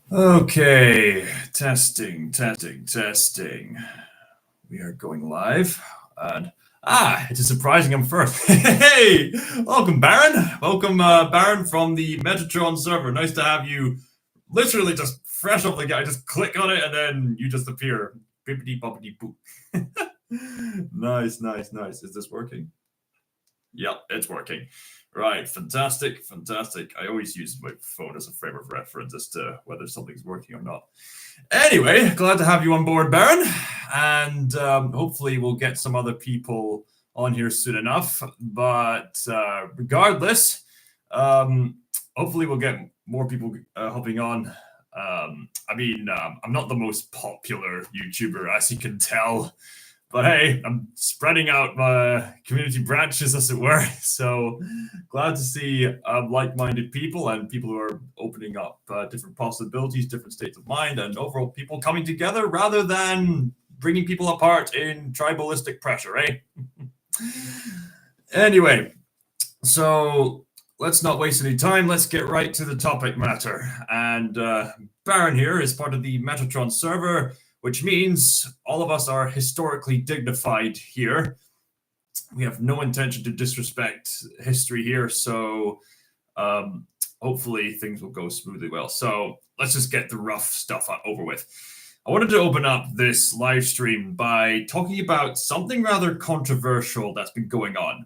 Okay, testing. We are going live. And it is surprising I'm first. Hey, welcome, Baron. Welcome, Baron from the Metatron server. Nice to have you. Literally just fresh off the guy. Just click on it and then you just appear. Bippity boppity boop. Nice. Is this working? Yep, it's working. Right, fantastic. I always use my phone as a frame of reference as to whether something's working or not. Anyway, glad to have you on board, Baron, and hopefully we'll get some other people on here soon enough. But regardless, hopefully we'll get more people hopping on. I'm not the most popular YouTuber, as you can tell. But hey, I'm spreading out my community branches, as it were. So glad to see like-minded people and people who are opening up different possibilities, different states of mind, and overall people coming together rather than bringing people apart in tribalistic pressure, eh? Anyway, so let's not waste any time. Let's get right to the topic matter. And Baron here is part of the Metatron server, which means all of us are historically dignified here. We have no intention to disrespect history here, so hopefully things will go smoothly well. So let's just get the rough stuff over with. I wanted to open up this live stream by talking about something rather controversial that's been going on.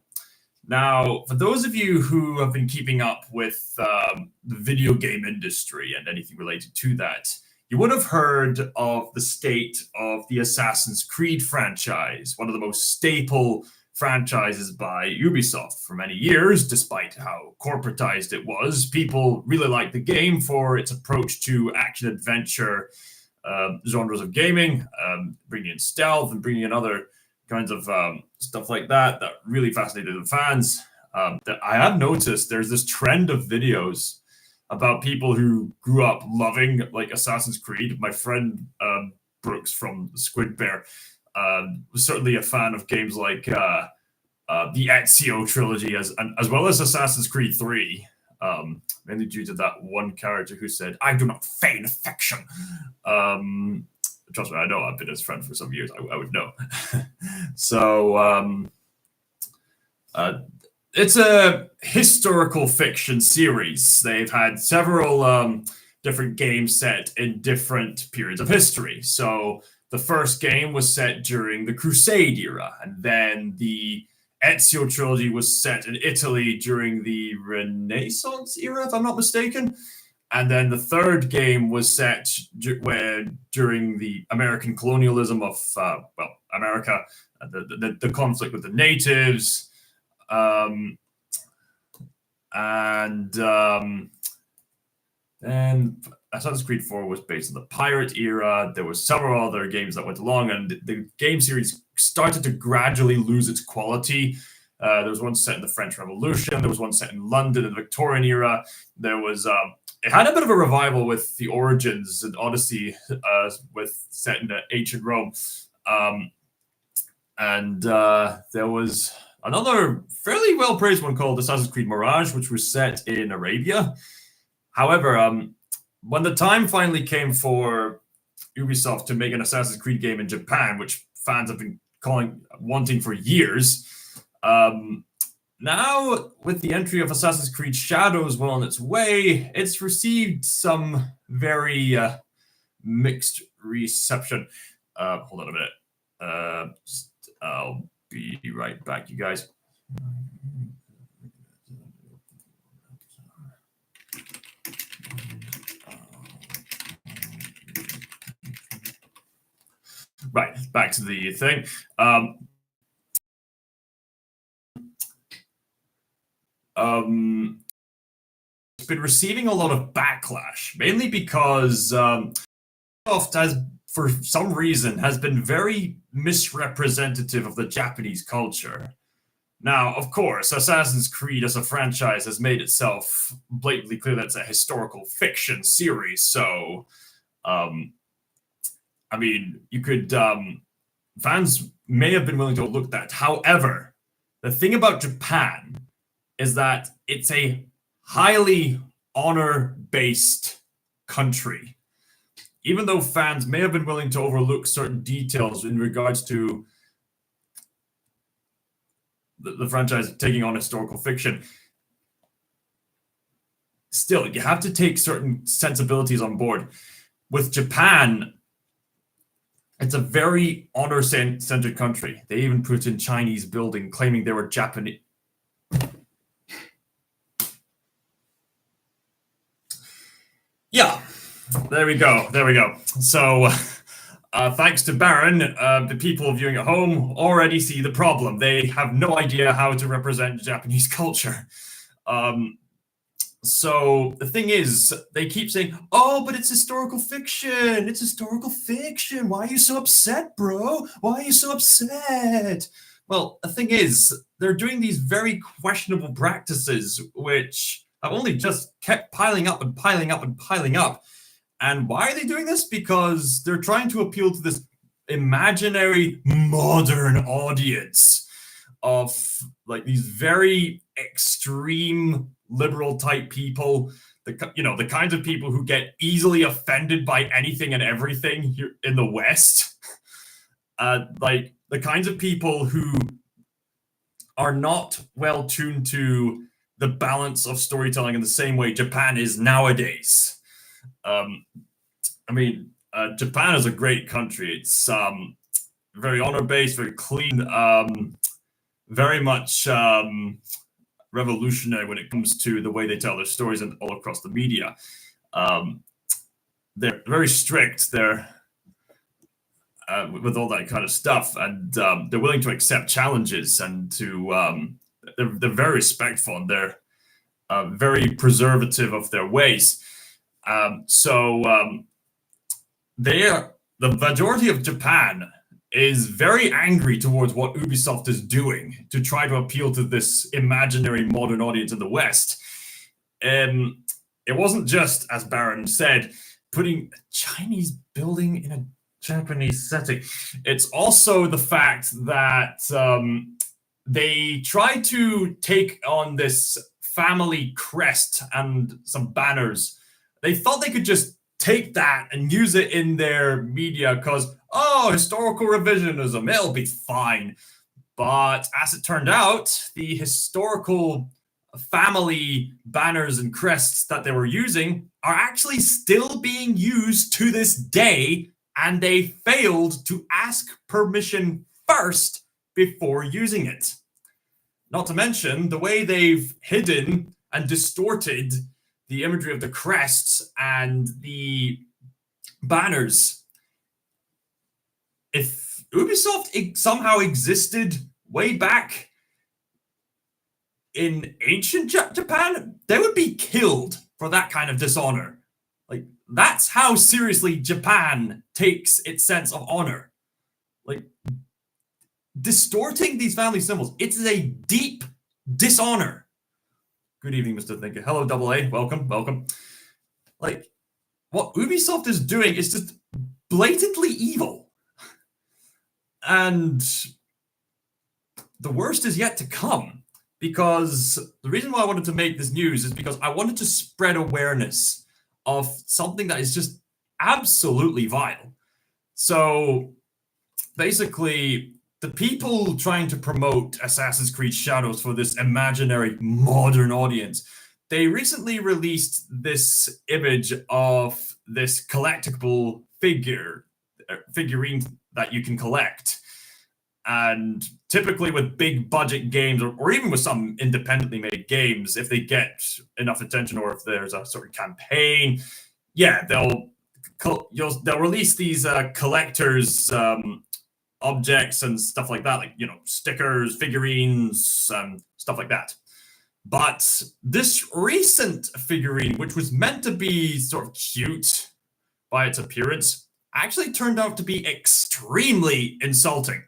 Now, for those of you who have been keeping up with the video game industry and anything related to that, you would have heard of the state of the Assassin's Creed franchise, one of the most staple franchises by Ubisoft for many years, despite how corporatized it was. People really liked the game for its approach to action-adventure genres of gaming, bringing in stealth and bringing in other kinds of stuff like that really fascinated the fans. That I have noticed there's this trend of videos about people who grew up loving like Assassin's Creed. My friend Brooks from Squid Bear was certainly a fan of games like the Ezio trilogy, as well as Assassin's Creed 3. Mainly due to that one character who said, "I do not feign affection." Trust me, I know. I've been his friend for some years. I would know. So it's a historical fiction series. They've had several different games set in different periods of history. So the first game was set during the Crusade era, and then the Ezio trilogy was set in Italy during the Renaissance era, if I'm not mistaken. And then the third game was set during the American colonialism of, America, the conflict with the natives. Then Assassin's Creed 4 was based on the pirate era. There were several other games that went along, and the game series started to gradually lose its quality. There was one set in the French Revolution. There was one set in London in the Victorian era. There was it had a bit of a revival with the Origins and Odyssey, with set in ancient Rome. There was another fairly well-praised one called Assassin's Creed Mirage, which was set in Arabia. However, when the time finally came for Ubisoft to make an Assassin's Creed game in Japan, which fans have been wanting for years, now with the entry of Assassin's Creed Shadows well on its way, it's received some very mixed reception. Hold on a minute. I'll be right back, you guys. Right, back to the thing. It's been receiving a lot of backlash, mainly because Ubisoft has, for some reason, has been very misrepresentative of the Japanese culture. Now, of course, Assassin's Creed as a franchise has made itself blatantly clear that it's a historical fiction series. So, you could fans may have been willing to look at that. However, the thing about Japan is that it's a highly honor-based country. even though fans may have been willing to overlook certain details in regards to the franchise taking on historical fiction, still, you have to take certain sensibilities on board. With Japan, it's a very honor-centered country. They even put in Chinese building, claiming they were Japanese. Yeah, there we go. There we go. So, thanks to Baron, the people viewing at home already see the problem. They have no idea how to represent Japanese culture. So the thing is, they keep saying, "Oh, but it's historical fiction. It's historical fiction. Why are you so upset, bro? Why are you so upset?" Well, the thing is, they're doing these very questionable practices, which have only just kept piling up and piling up and piling up. And why are they doing this? Because they're trying to appeal to this imaginary modern audience of like these very extreme liberal type people, the kinds of people who get easily offended by anything and everything here in the West, like the kinds of people who are not well tuned to the balance of storytelling in the same way Japan is nowadays. Japan is a great country. It's very honor based, very clean, very much revolutionary when it comes to the way they tell their stories and all across the media. They're very strict. They're with all that kind of stuff, and they're willing to accept challenges, and they're very respectful, and they're very preservative of their ways. The majority of Japan is very angry towards what Ubisoft is doing to try to appeal to this imaginary modern audience in the West. It wasn't just, as Baron said, putting a Chinese building in a Japanese setting. It's also the fact that they tried to take on this family crest and some banners. They thought they could just take that and use it in their media because, historical revisionism, it'll be fine. But as it turned out, the historical family banners and crests that they were using are actually still being used to this day, and they failed to ask permission first before using it. Not to mention the way they've hidden and distorted the imagery of the crests and the banners. If Ubisoft somehow existed way back in ancient Japan, they would be killed for that kind of dishonor. Like, that's how seriously Japan takes its sense of honor. Like, distorting these family symbols, it's a deep dishonor. Good evening, Mr. Thinker. Hello, AA. Welcome. Like, what Ubisoft is doing is just blatantly evil. And the worst is yet to come, because the reason why I wanted to make this news is because I wanted to spread awareness of something that is just absolutely vile. So basically, the people trying to promote Assassin's Creed Shadows for this imaginary modern audience, they recently released this image of this collectible figurine that you can collect. And typically with big budget games, or even with some independently made games, if they get enough attention or if there's a sort of campaign, they'll release these collectors objects and stuff like that, like, stickers, figurines, stuff like that. But this recent figurine, which was meant to be sort of cute by its appearance, actually turned out to be extremely insulting.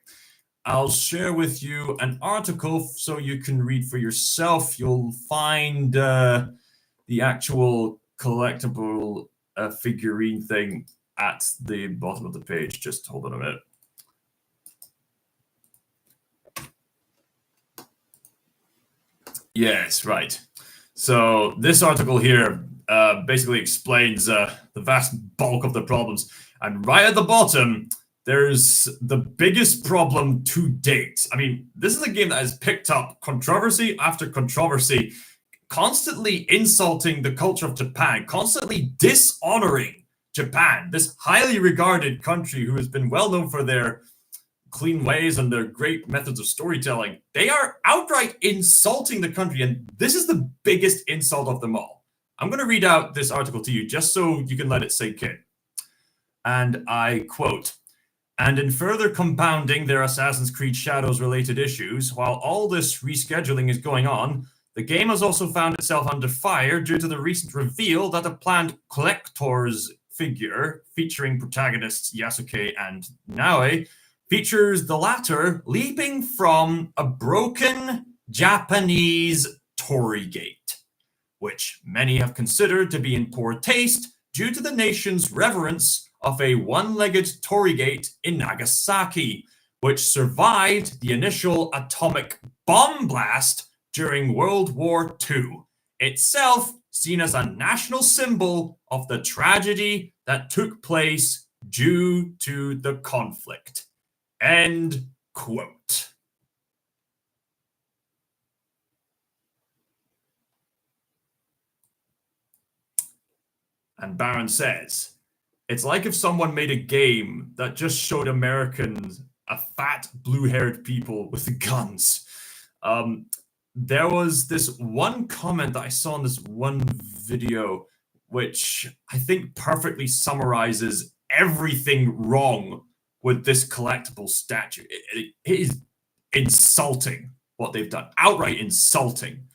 I'll share with you an article so you can read for yourself. You'll find the actual collectible figurine thing at the bottom of the page. Just hold on a minute. Yes, right. So this article here basically explains the vast bulk of the problems. And right at the bottom, there's the biggest problem to date. I mean, this is a game that has picked up controversy after controversy, constantly insulting the culture of Japan, constantly dishonoring Japan, this highly regarded country who has been well known for their clean ways and their great methods of storytelling. They are outright insulting the country, and this is the biggest insult of them all. I'm going to read out this article to you just so you can let it sink in. And I quote, "And in further compounding their Assassin's Creed Shadows related issues, while all this rescheduling is going on, the game has also found itself under fire due to the recent reveal that a planned collector's figure featuring protagonists Yasuke and Naoe features the latter leaping from a broken Japanese torii gate, which many have considered to be in poor taste due to the nation's reverence of a one-legged torii gate in Nagasaki, which survived the initial atomic bomb blast during World War II, itself seen as a national symbol of the tragedy that took place due to the conflict." End quote. And Baron says, "It's like if someone made a game that just showed Americans a fat blue-haired people with guns." There was this one comment that I saw in this one video, which I think perfectly summarizes everything wrong with this collectible statue. It is insulting what they've done, outright insulting.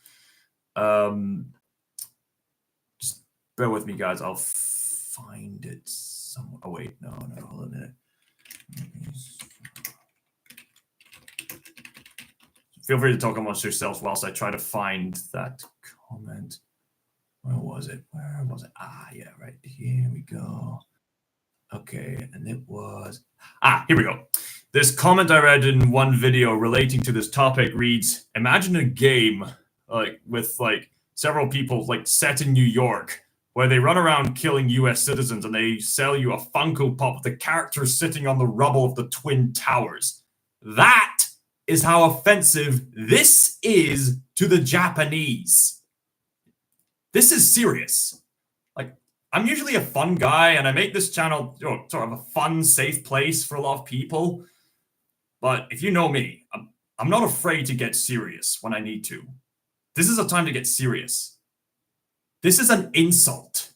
Just bear with me, guys. I'll find it somewhere. Oh wait, no, hold on a minute. Feel free to talk amongst yourselves whilst I try to find that comment. Where was it? Ah, yeah, right here we go. Okay, and it was... here we go. This comment I read in one video relating to this topic reads, "Imagine a game with several people set in New York where they run around killing US citizens and they sell you a Funko Pop with the characters sitting on the rubble of the Twin Towers. That is how offensive this is to the Japanese. This is serious. I'm usually a fun guy, and I make this channel sort of a fun, safe place for a lot of people. But if you know me, I'm not afraid to get serious when I need to. This is a time to get serious. This is an insult.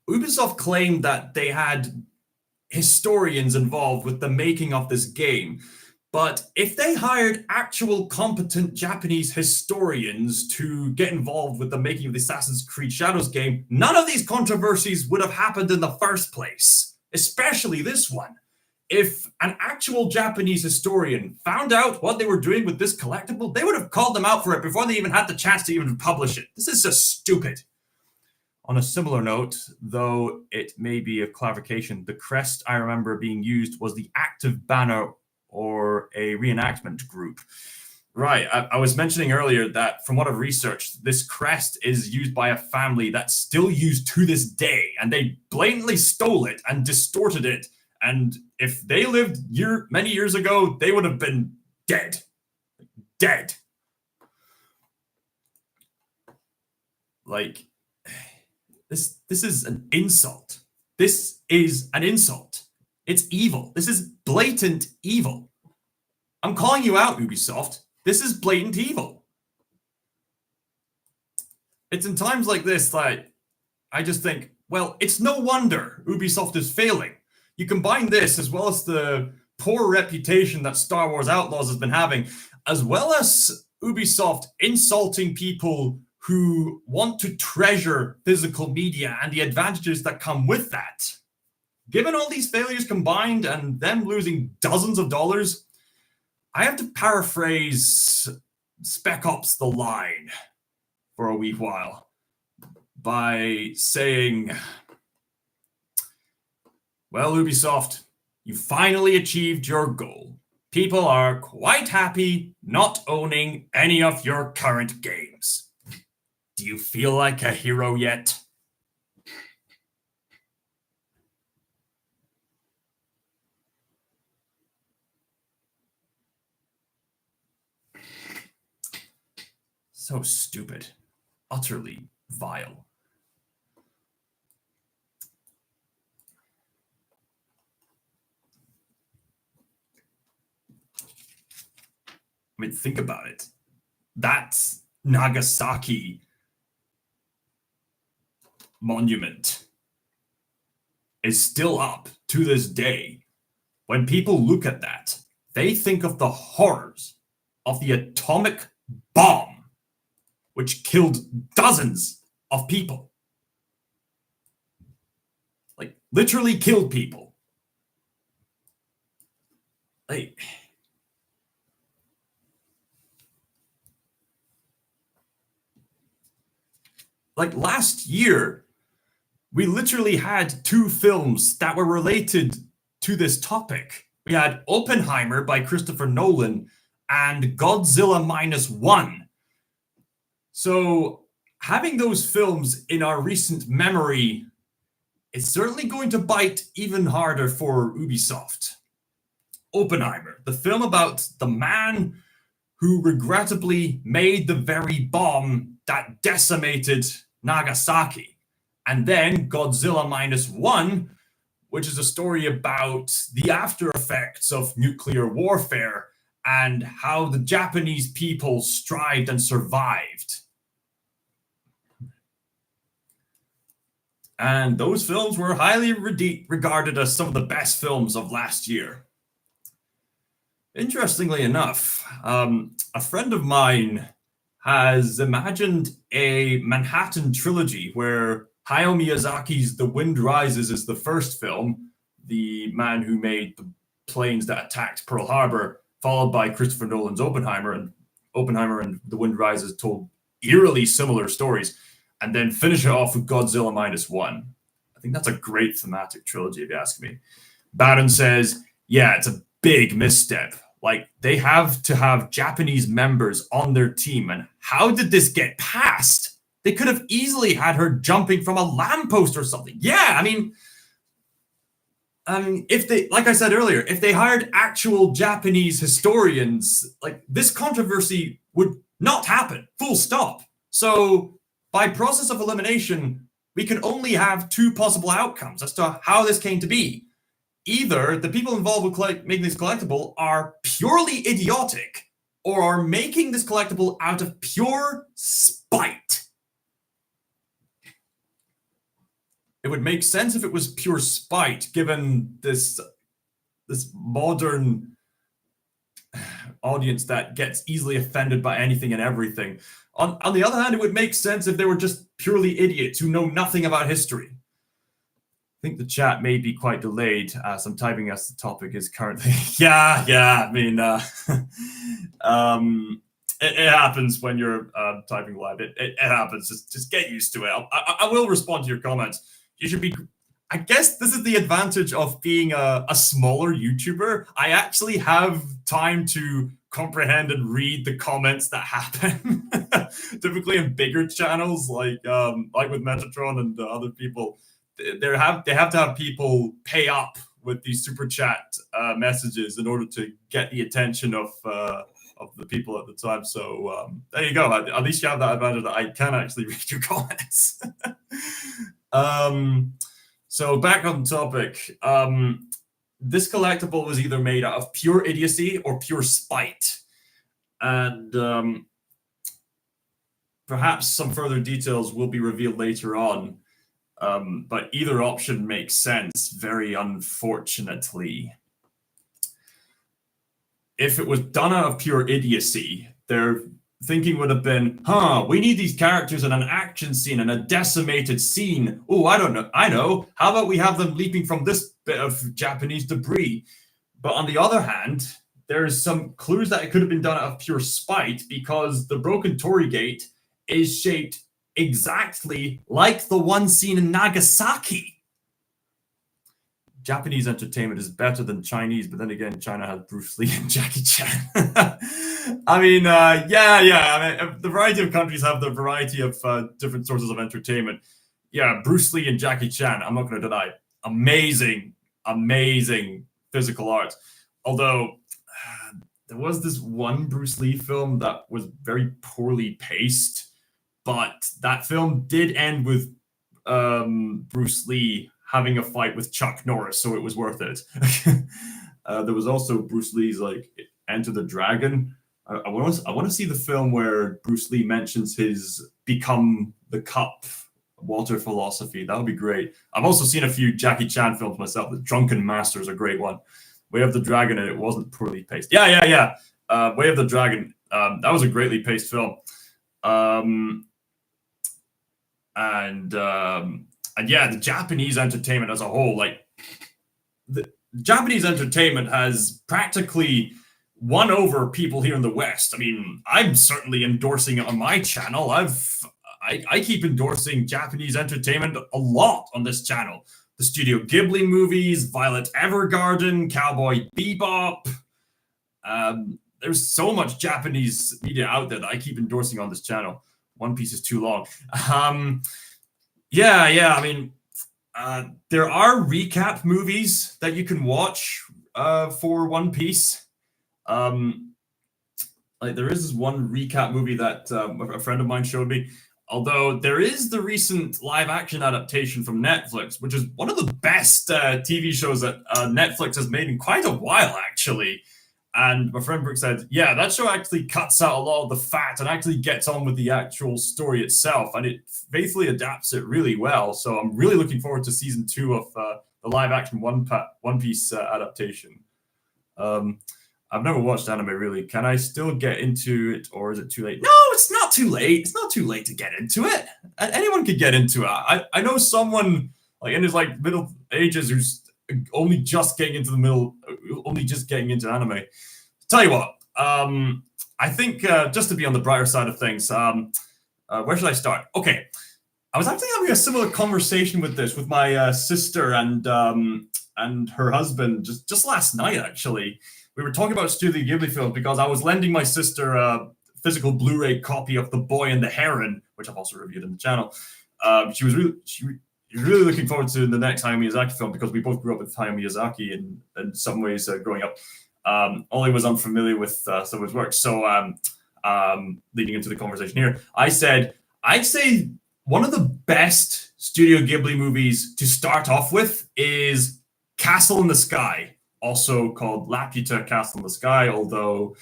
Ubisoft claimed that they had historians involved with the making of this game. But if they hired actual competent Japanese historians to get involved with the making of the Assassin's Creed Shadows game, none of these controversies would have happened in the first place, especially this one. If an actual Japanese historian found out what they were doing with this collectible, they would have called them out for it before they even had the chance to even publish it. This is just stupid. On a similar note, though it may be a clarification, the crest I remember being used was the active banner or a reenactment group. Right, I was mentioning earlier that from what I've researched, this crest is used by a family that's still used to this day, and they blatantly stole it and distorted it. And if they lived many years ago, they would have been dead. Dead. This is an insult. This is an insult. It's evil. This is blatant evil. I'm calling you out, Ubisoft. This is blatant evil. It's in times like this that I just think, well, it's no wonder Ubisoft is failing. You combine this as well as the poor reputation that Star Wars Outlaws has been having, as well as Ubisoft insulting people who want to treasure physical media and the advantages that come with that. Given all these failures combined and them losing dozens of dollars, I have to paraphrase Spec Ops The Line for a wee while by saying, well, Ubisoft, you finally achieved your goal. People are quite happy not owning any of your current games. Do you feel like a hero yet? So stupid. Utterly vile. I mean, think about it. That Nagasaki monument is still up to this day. When people look at that, they think of the horrors of the atomic bomb, which killed dozens of people. Like, literally killed people. Like last year, we literally had 2 films that were related to this topic. We had Oppenheimer by Christopher Nolan and Godzilla -1. So having those films in our recent memory is certainly going to bite even harder for Ubisoft. Oppenheimer, the film about the man who regrettably made the very bomb that decimated Nagasaki. And then Godzilla -1, which is a story about the after effects of nuclear warfare and how the Japanese people strived and survived. And those films were highly regarded as some of the best films of last year. Interestingly enough, a friend of mine has imagined a Manhattan trilogy where Hayao Miyazaki's The Wind Rises is the first film, the man who made the planes that attacked Pearl Harbor, followed by Christopher Nolan's Oppenheimer, and The Wind Rises told eerily similar stories, and then finish it off with Godzilla -1. I think that's a great thematic trilogy, if you ask me. Baron says, yeah, it's a big misstep. Like, they have to have Japanese members on their team, and how did this get passed? They could have easily had her jumping from a lamppost or something. Yeah, I mean, if they, like I said earlier, if they hired actual Japanese historians, like, this controversy would not happen, full stop. So by process of elimination, we can only have 2 possible outcomes as to how this came to be. Either the people involved with making this collectible are purely idiotic, or are making this collectible out of pure spite. It would make sense if it was pure spite, given this modern audience that gets easily offended by anything and everything. On the other hand, it would make sense if they were just purely idiots who know nothing about history. I think the chat may be quite delayed as I'm typing as the topic is currently. Yeah. I mean, it happens when you're typing live. It happens. Just get used to it. I will respond to your comments. You should be. I guess this is the advantage of being a smaller YouTuber. I actually have time to comprehend and read the comments that happen. Typically in bigger channels like with Metatron and other people, they have to have people pay up with these super chat messages in order to get the attention of the people at the time. So there you go. At least you have that advantage that I can actually read your comments. So back on topic. This collectible was either made out of pure idiocy or pure spite. And perhaps some further details will be revealed later on. But either option makes sense, very unfortunately. If it was done out of pure idiocy, their thinking would have been, we need these characters in an action scene and a decimated scene. Oh, I know. How about we have them leaping from this bit of Japanese debris? But on the other hand, there's some clues that it could have been done out of pure spite, because the broken Torii Gate is shaped exactly like the one seen in Nagasaki. Japanese entertainment is better than Chinese, but then again, China has Bruce Lee and Jackie Chan. I mean, yeah. I mean, the variety of countries have the variety of different sources of entertainment. Yeah, Bruce Lee and Jackie Chan, I'm not going to deny, amazing, amazing physical art. Although, there was this one Bruce Lee film that was very poorly paced, but that film did end with Bruce Lee having a fight with Chuck Norris, so it was worth it. There was also Bruce Lee's like Enter the Dragon. I want to see the film where Bruce Lee mentions his become the cup water philosophy. That would be great. I've also seen a few Jackie Chan films myself. The Drunken Master is a great one. Way of the Dragon, and it wasn't poorly paced. Yeah. Way of the Dragon. That was a greatly paced film. And yeah, the Japanese entertainment as a whole, like the Japanese entertainment has practically won over people here in the West. I mean, I'm certainly endorsing it on my channel. I keep endorsing Japanese entertainment a lot on this channel. The Studio Ghibli movies, Violet Evergarden, Cowboy Bebop. There's so much Japanese media out there that I keep endorsing on this channel. One Piece is too long. Yeah. I mean, there are recap movies that you can watch for One Piece. Like there is this one recap movie that a friend of mine showed me. Although there is the recent live action adaptation from Netflix, which is one of the best TV shows that Netflix has made in quite a while, actually. And my friend Brooke said, yeah, that show actually cuts out a lot of the fat and actually gets on with the actual story itself. And it faithfully adapts it really well. So I'm really looking forward to season 2 of the live action One Piece adaptation. I've never watched anime, really. Can I still get into it, or is it too late? No, it's not too late. It's not too late to get into it. Anyone could get into it. I know someone like in his like middle ages who's only just getting into anime. Tell you what, I think just to be on the brighter side of things, where should I start? Okay, I was actually having a similar conversation with my sister and her husband just last night, actually. We were talking about Studio Ghibli films because I was lending my sister a physical Blu-ray copy of The Boy and the Heron, which I've also reviewed on the channel. She was really looking forward to the next Hayao Miyazaki film because we both grew up with Hayao Miyazaki in some ways growing up. Ollie was unfamiliar with some of his work. So leading into the conversation here, I said, I'd say one of the best Studio Ghibli movies to start off with is Castle in the Sky, also called Laputa Castle in the Sky, although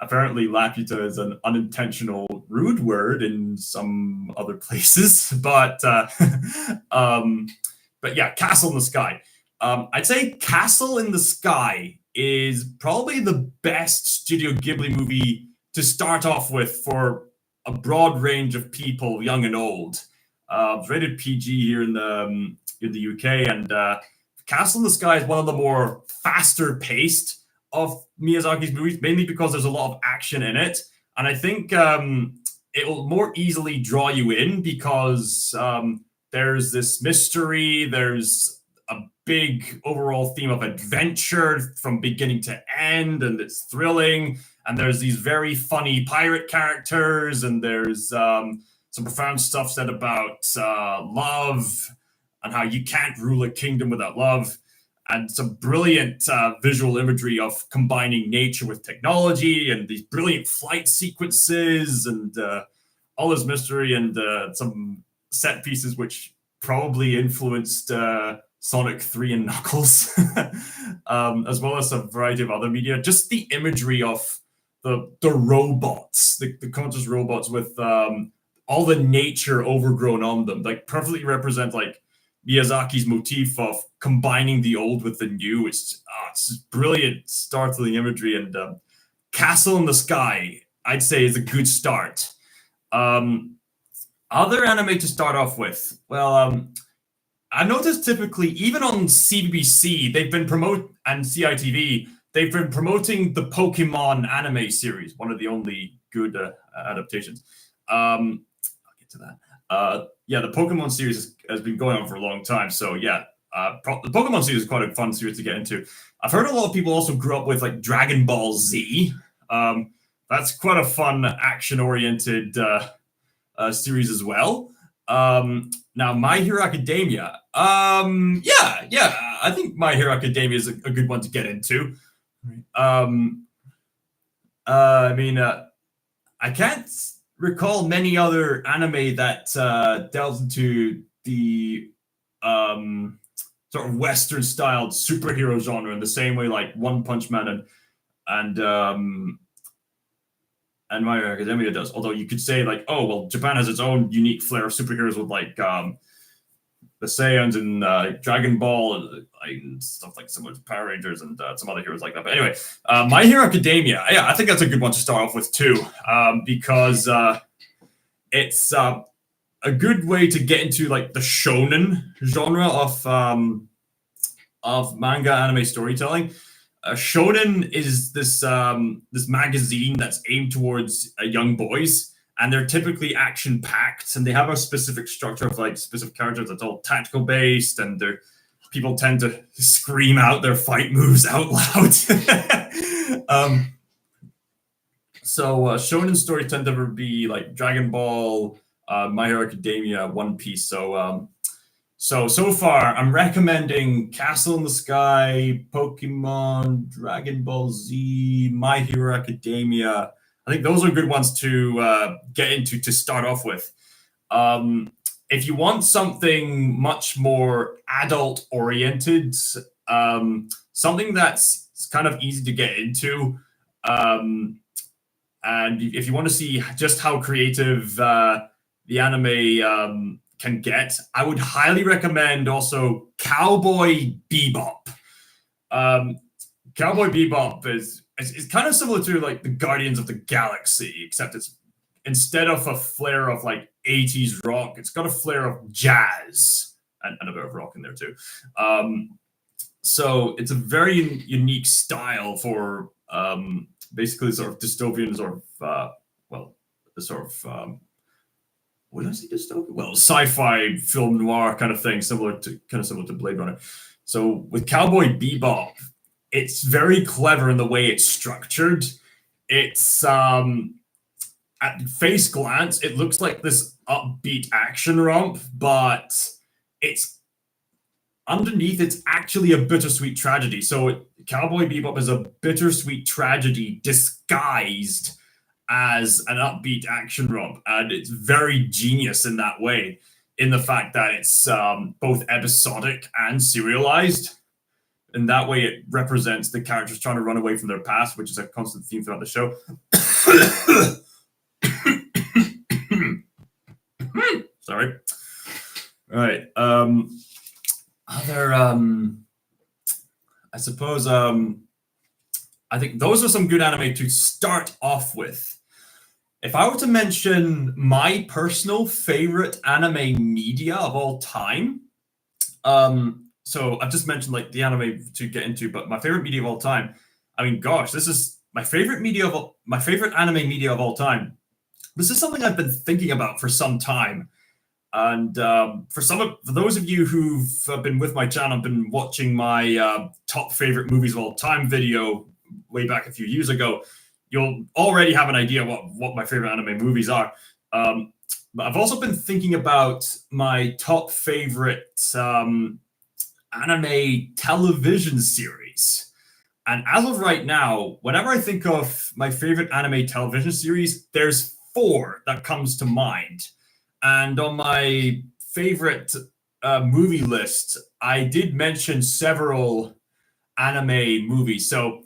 apparently Laputa is an unintentional rude word in some other places. But yeah, Castle in the Sky. I'd say Castle in the Sky is probably the best Studio Ghibli movie to start off with for a broad range of people, young and old. It's rated PG here in the UK, and Castle in the Sky is one of the more faster paced of Miyazaki's movies, mainly because there's a lot of action in it. And I think it will more easily draw you in because there's this mystery, there's a big overall theme of adventure from beginning to end, and it's thrilling. And there's these very funny pirate characters, and there's some profound stuff said about love and how you can't rule a kingdom without love, and some brilliant visual imagery of combining nature with technology, and these brilliant flight sequences, and all this mystery, and some set pieces which probably influenced Sonic 3 and Knuckles, as well as a variety of other media. Just the imagery of the robots, the conscious robots with all the nature overgrown on them, like perfectly represent like Miyazaki's motif of combining the old with the new. It's just brilliant, startling imagery, and Castle in the Sky, I'd say, is a good start. Other anime to start off with. Well, I've noticed typically, even on CBBC, they've been and CITV, they've been promoting the Pokemon anime series, one of the only good adaptations. I'll get to that. Yeah, the Pokemon series has been going on for a long time. So yeah, the Pokemon series is quite a fun series to get into. I've heard a lot of people also grew up with like Dragon Ball Z. That's quite a fun action-oriented series as well. Now, My Hero Academia. I think My Hero Academia is a good one to get into. I can't recall many other anime that delves into the sort of Western-styled superhero genre in the same way like One Punch Man and My Hero Academia does. Although you could say like, oh well, Japan has its own unique flair of superheroes with like the Saiyans and Dragon Ball and stuff like similar to Power Rangers and some other heroes like that. But anyway, My Hero Academia, I think that's a good one to start off with too, because it's a good way to get into like the shonen genre of manga anime storytelling. Shonen is this magazine that's aimed towards young boys. And they're typically action-packed, and they have a specific structure of like specific characters that's all tactical-based, and people tend to scream out their fight moves out loud. So shonen stories tend to be like Dragon Ball, My Hero Academia, One Piece. So far, I'm recommending Castle in the Sky, Pokemon, Dragon Ball Z, My Hero Academia. I think those are good ones to get into to start off with. If you want something much more adult-oriented, something that's kind of easy to get into, and if you want to see just how creative the anime can get, I would highly recommend also Cowboy Bebop. Cowboy Bebop is kind of similar to like the Guardians of the Galaxy, except it's instead of a flair of like 80s rock, it's got a flair of jazz and a bit of rock in there too. So it's a very unique style for basically sort of dystopian sort of what did I say dystopian? Well, sci-fi film noir kind of thing, similar to Blade Runner. So with Cowboy Bebop, it's very clever in the way it's structured. It's at face glance, it looks like this upbeat action romp, but it's underneath, it's actually a bittersweet tragedy. So Cowboy Bebop is a bittersweet tragedy disguised as an upbeat action romp, and it's very genius in that way, in the fact that it's both episodic and serialized. In that way, it represents the characters trying to run away from their past, which is a constant theme throughout the show. Sorry. All right. I suppose I think those are some good anime to start off with. If I were to mention my personal favorite anime media of all time, so I've just mentioned like the anime to get into, but my favorite media of all time. I mean, gosh, this is my favorite anime media of all time. This is something I've been thinking about for some time, and for those of you who've been with my channel, been watching my top favorite movies of all time video way back a few years ago, you'll already have an idea what my favorite anime movies are. But I've also been thinking about my top favorite anime television series. And as of right now, whenever I think of my favorite anime television series, there's 4 that comes to mind. And on my favorite movie list, I did mention several anime movies. So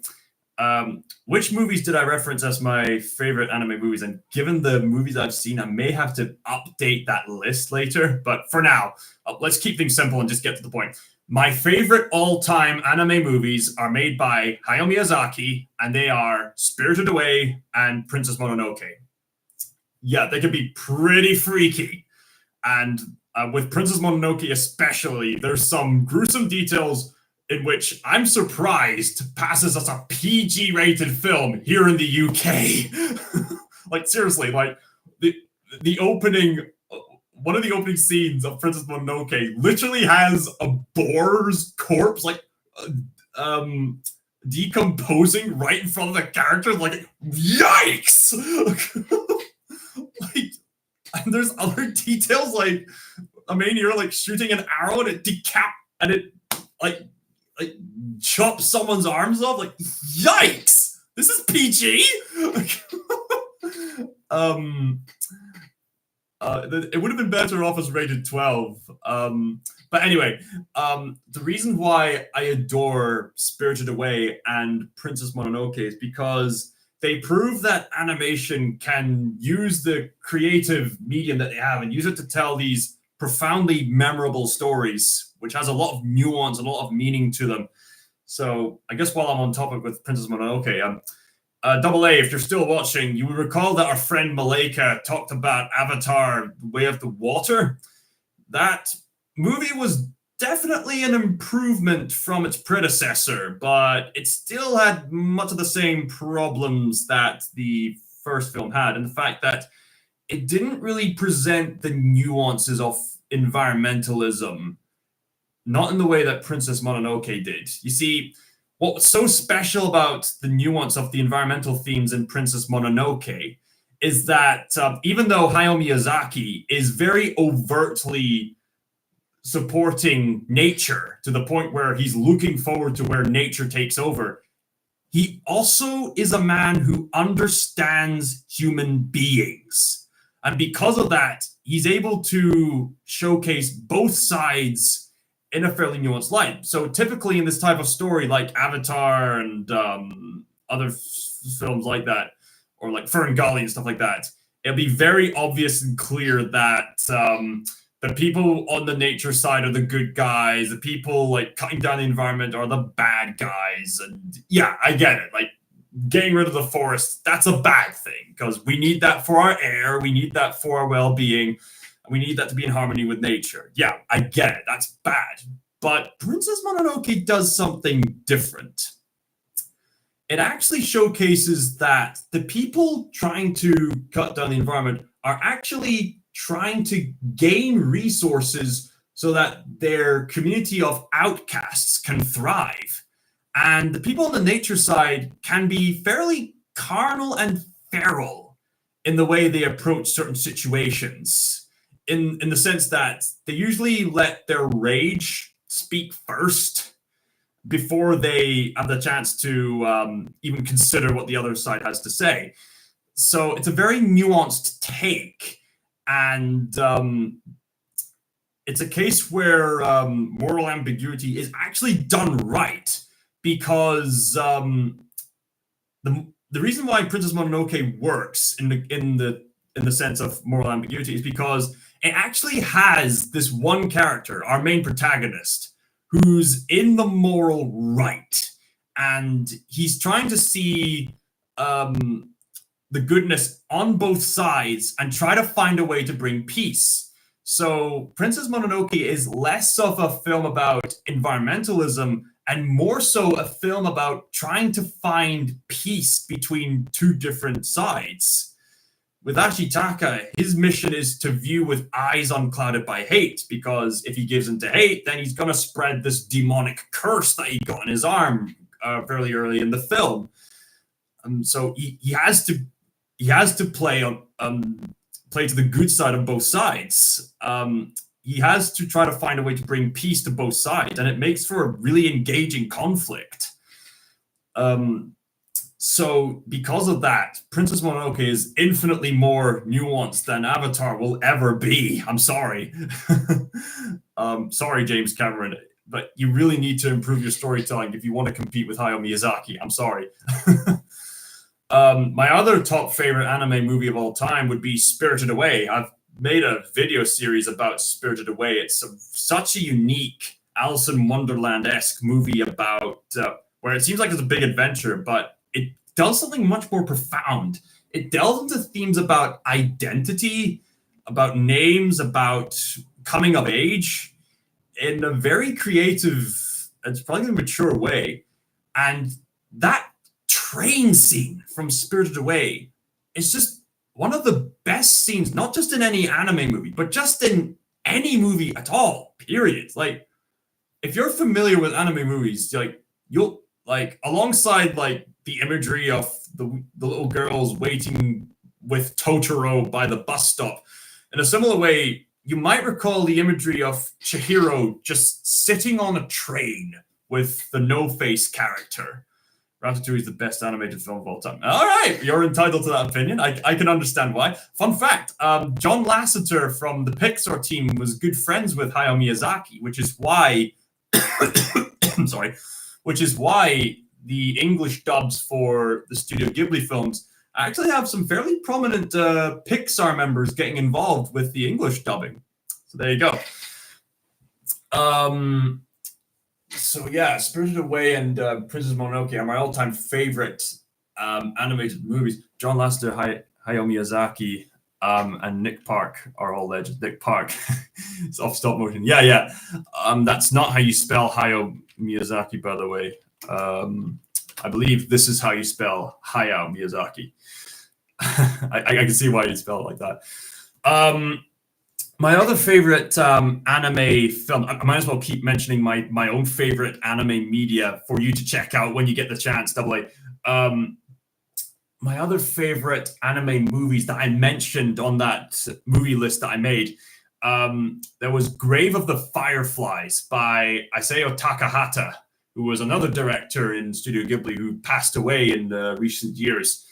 which movies did I reference as my favorite anime movies? And given the movies I've seen, I may have to update that list later. But for now, let's keep things simple and just get to the point. My favorite all-time anime movies are made by Hayao Miyazaki, and they are Spirited Away and Princess Mononoke. Yeah, they can be pretty freaky. And with Princess Mononoke especially, there's some gruesome details in which I'm surprised passes as a PG-rated film here in the UK. Like, seriously, like, the opening, one of the opening scenes of Princess Mononoke literally has a boar's corpse, like, decomposing right in front of the character. Like, yikes! Like, and there's other details, like a main hero like shooting an arrow and it like chops someone's arms off. Like, yikes! This is PG. It would have been better off as rated 12. But anyway, the reason why I adore Spirited Away and Princess Mononoke is because they prove that animation can use the creative medium that they have and use it to tell these profoundly memorable stories, which has a lot of nuance and a lot of meaning to them. So I guess while I'm on topic with Princess Mononoke, Double A, if you're still watching, you will recall that our friend Malika talked about Avatar: Way of the Water. That movie was definitely an improvement from its predecessor, but it still had much of the same problems that the first film had, and the fact that it didn't really present the nuances of environmentalism, not in the way that Princess Mononoke did. You see, what's so special about the nuance of the environmental themes in Princess Mononoke is that even though Hayao Miyazaki is very overtly supporting nature to the point where he's looking forward to where nature takes over, he also is a man who understands human beings. And because of that, he's able to showcase both sides in a fairly nuanced light. So typically in this type of story, like Avatar and other films like that, or like Ferngully and stuff like that, it'll be very obvious and clear that the people on the nature side are the good guys. The people like cutting down the environment are the bad guys. And yeah, I get it. Like getting rid of the forest, that's a bad thing because we need that for our air. We need that for our well-being. We need that to be in harmony with nature. Yeah, I get it. That's bad. But Princess Mononoke does something different. It actually showcases that the people trying to cut down the environment are actually trying to gain resources so that their community of outcasts can thrive. And the people on the nature side can be fairly carnal and feral in the way they approach certain situations, in the sense that they usually let their rage speak first before they have the chance to even consider what the other side has to say. So it's a very nuanced take. And it's a case where moral ambiguity is actually done right, because the reason why Princess Mononoke works in the sense of moral ambiguity is because it actually has this one character, our main protagonist, who's in the moral right, and he's trying to see the goodness on both sides and try to find a way to bring peace. So Princess Mononoke is less of a film about environmentalism and more so a film about trying to find peace between two different sides. With Ashitaka, his mission is to view with eyes unclouded by hate, because if he gives in to hate, then he's going to spread this demonic curse that he got in his arm fairly early in the film. So he has to play to the good side of both sides. He has to try to find a way to bring peace to both sides, and it makes for a really engaging conflict. So because of that, Princess Mononoke is infinitely more nuanced than Avatar will ever be. I'm sorry. Sorry, James Cameron, but you really need to improve your storytelling if you want to compete with Hayao Miyazaki. I'm sorry. My other top favorite anime movie of all time would be Spirited Away. I've made a video series about Spirited Away. It's such a unique Alice in Wonderland-esque movie about where it seems like it's a big adventure, but it does something much more profound. It delves into themes about identity, about names, about coming of age in a very creative, it's probably a mature way. And that train scene from Spirited Away is just one of the best scenes, not just in any anime movie, but just in any movie at all, period. Like, if you're familiar with anime movies, like, you'll, like, alongside, like, the imagery of the little girls waiting with Totoro by the bus stop, in a similar way, you might recall the imagery of Chihiro just sitting on a train with the no-face character. Ratatouille is the best animated film of all time. All right, you're entitled to that opinion. I can understand why. Fun fact, John Lasseter from the Pixar team was good friends with Hayao Miyazaki, which is why, which is why the English dubs for the Studio Ghibli films actually have some fairly prominent Pixar members getting involved with the English dubbing. So there you go. So yeah, Spirited Away and Princess Mononoke are my all-time favorite animated movies. John Lasseter, Hayao Miyazaki, and Nick Park are all legends. Nick Park, it's off stop motion. Yeah. That's not how you spell Hayao Miyazaki, by the way. I believe this is how you spell Hayao Miyazaki. I can see why you spell it like that. My other favorite anime film, I might as well keep mentioning my own favorite anime media for you to check out when you get the chance, Double A. My other favorite anime movies that I mentioned on that movie list that I made, there was Grave of the Fireflies by Isao Takahata, who was another director in Studio Ghibli who passed away in the recent years.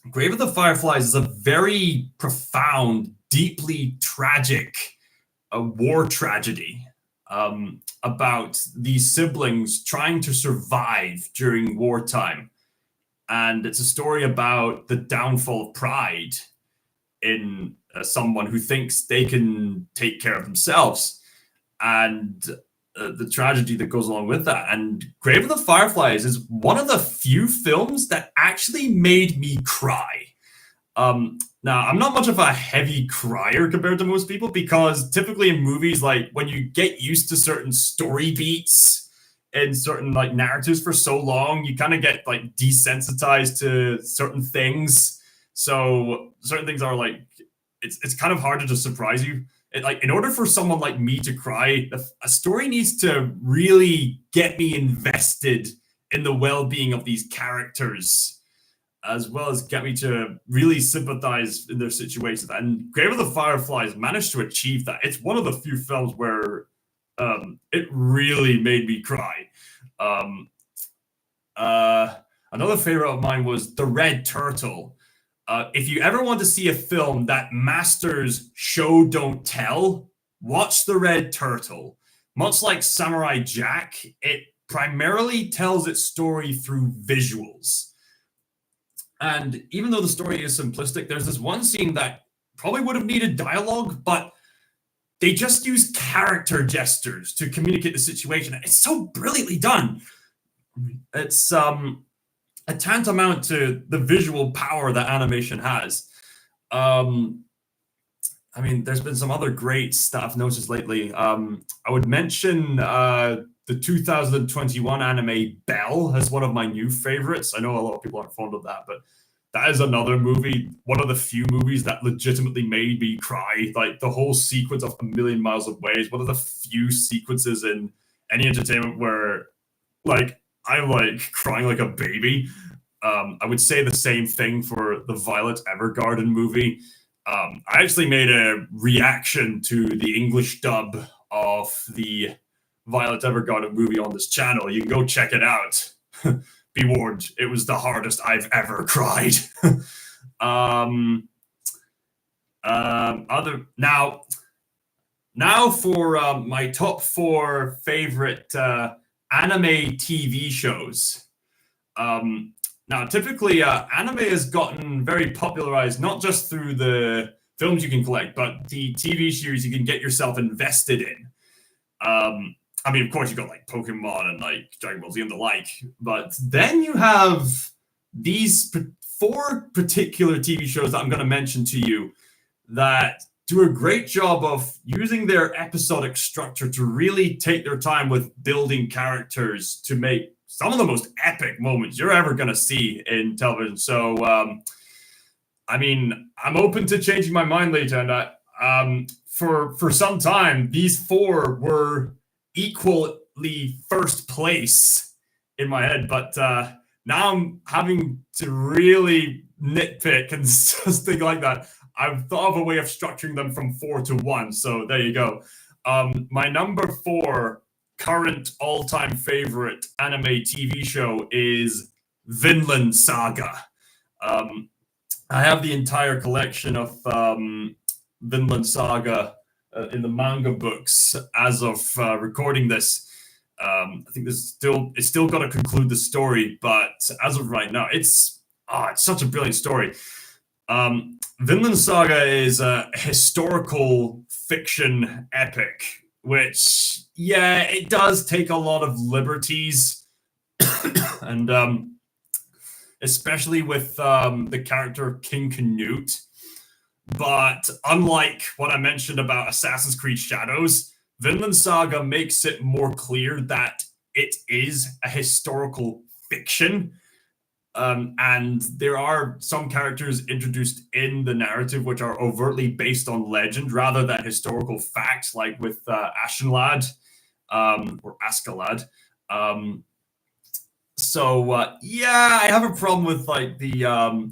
Grave of the Fireflies is a very profound, deeply tragic war tragedy about these siblings trying to survive during wartime. And it's a story about the downfall of pride in someone who thinks they can take care of themselves, and the tragedy that goes along with that. And Grave of the Fireflies is one of the few films that actually made me cry. Now, I'm not much of a heavy crier compared to most people, because typically in movies, like, when you get used to certain story beats and certain, like, narratives for so long, you kind of get, like, desensitized to certain things. So certain things are, like, it's kind of harder to surprise you. Like, in order for someone like me to cry, a story needs to really get me invested in the well-being of these characters, as well as get me to really sympathize in their situations. And Grave of the Fireflies managed to achieve that. It's one of the few films where it really made me cry. Another favorite of mine was The Red Turtle. If you ever want to see a film that masters show don't tell, watch The Red Turtle. Much like Samurai Jack, it primarily tells its story through visuals. And even though the story is simplistic, there's this one scene that probably would have needed dialogue, but they just use character gestures to communicate the situation. It's so brilliantly done. It's a tantamount to the visual power that animation has. I mean, there's been some other greats that I've noticed lately. I would mention the 2021 anime Belle as one of my new favorites. I know a lot of people aren't fond of that, but that is another movie, one of the few movies that legitimately made me cry. Like, the whole sequence of A Million Miles Away is one of the few sequences in any entertainment where, like, I'm, like, crying like a baby. I would say the same thing for the Violet Evergarden movie. I actually made a reaction to the English dub of the Violet Evergarden movie on this channel. You can go check it out. Be warned, it was the hardest I've ever cried. Now for my top 4 favorite anime TV shows. Now, typically, anime has gotten very popularized, not just through the films you can collect, but the TV series you can get yourself invested in. I mean, of course, you got, like, Pokemon and, like, Dragon Ball Z and the like, but then you have these 4 particular TV shows that I'm going to mention to you that do a great job of using their episodic structure to really take their time with building characters to make some of the most epic moments you're ever going to see in television. So I mean, I'm open to changing my mind later, and for some time, these four were equally first place in my head, but now I'm having to really nitpick and just think like that. I've thought of a way of structuring them from 4 to 1, so there you go. My number 4 current all-time favorite anime TV show is Vinland Saga. I have the entire collection of Vinland Saga in the manga books as of recording this. I think it's still got to conclude the story, but as of right now, it's such a brilliant story. Vinland Saga is a historical fiction epic, which, yeah, it does take a lot of liberties, and especially with the character of King Canute. But unlike what I mentioned about Assassin's Creed Shadows, Vinland Saga makes it more clear that it is a historical fiction. And there are some characters introduced in the narrative which are overtly based on legend rather than historical facts, like with Askeladd or Askeladd. Yeah, I have a problem with like the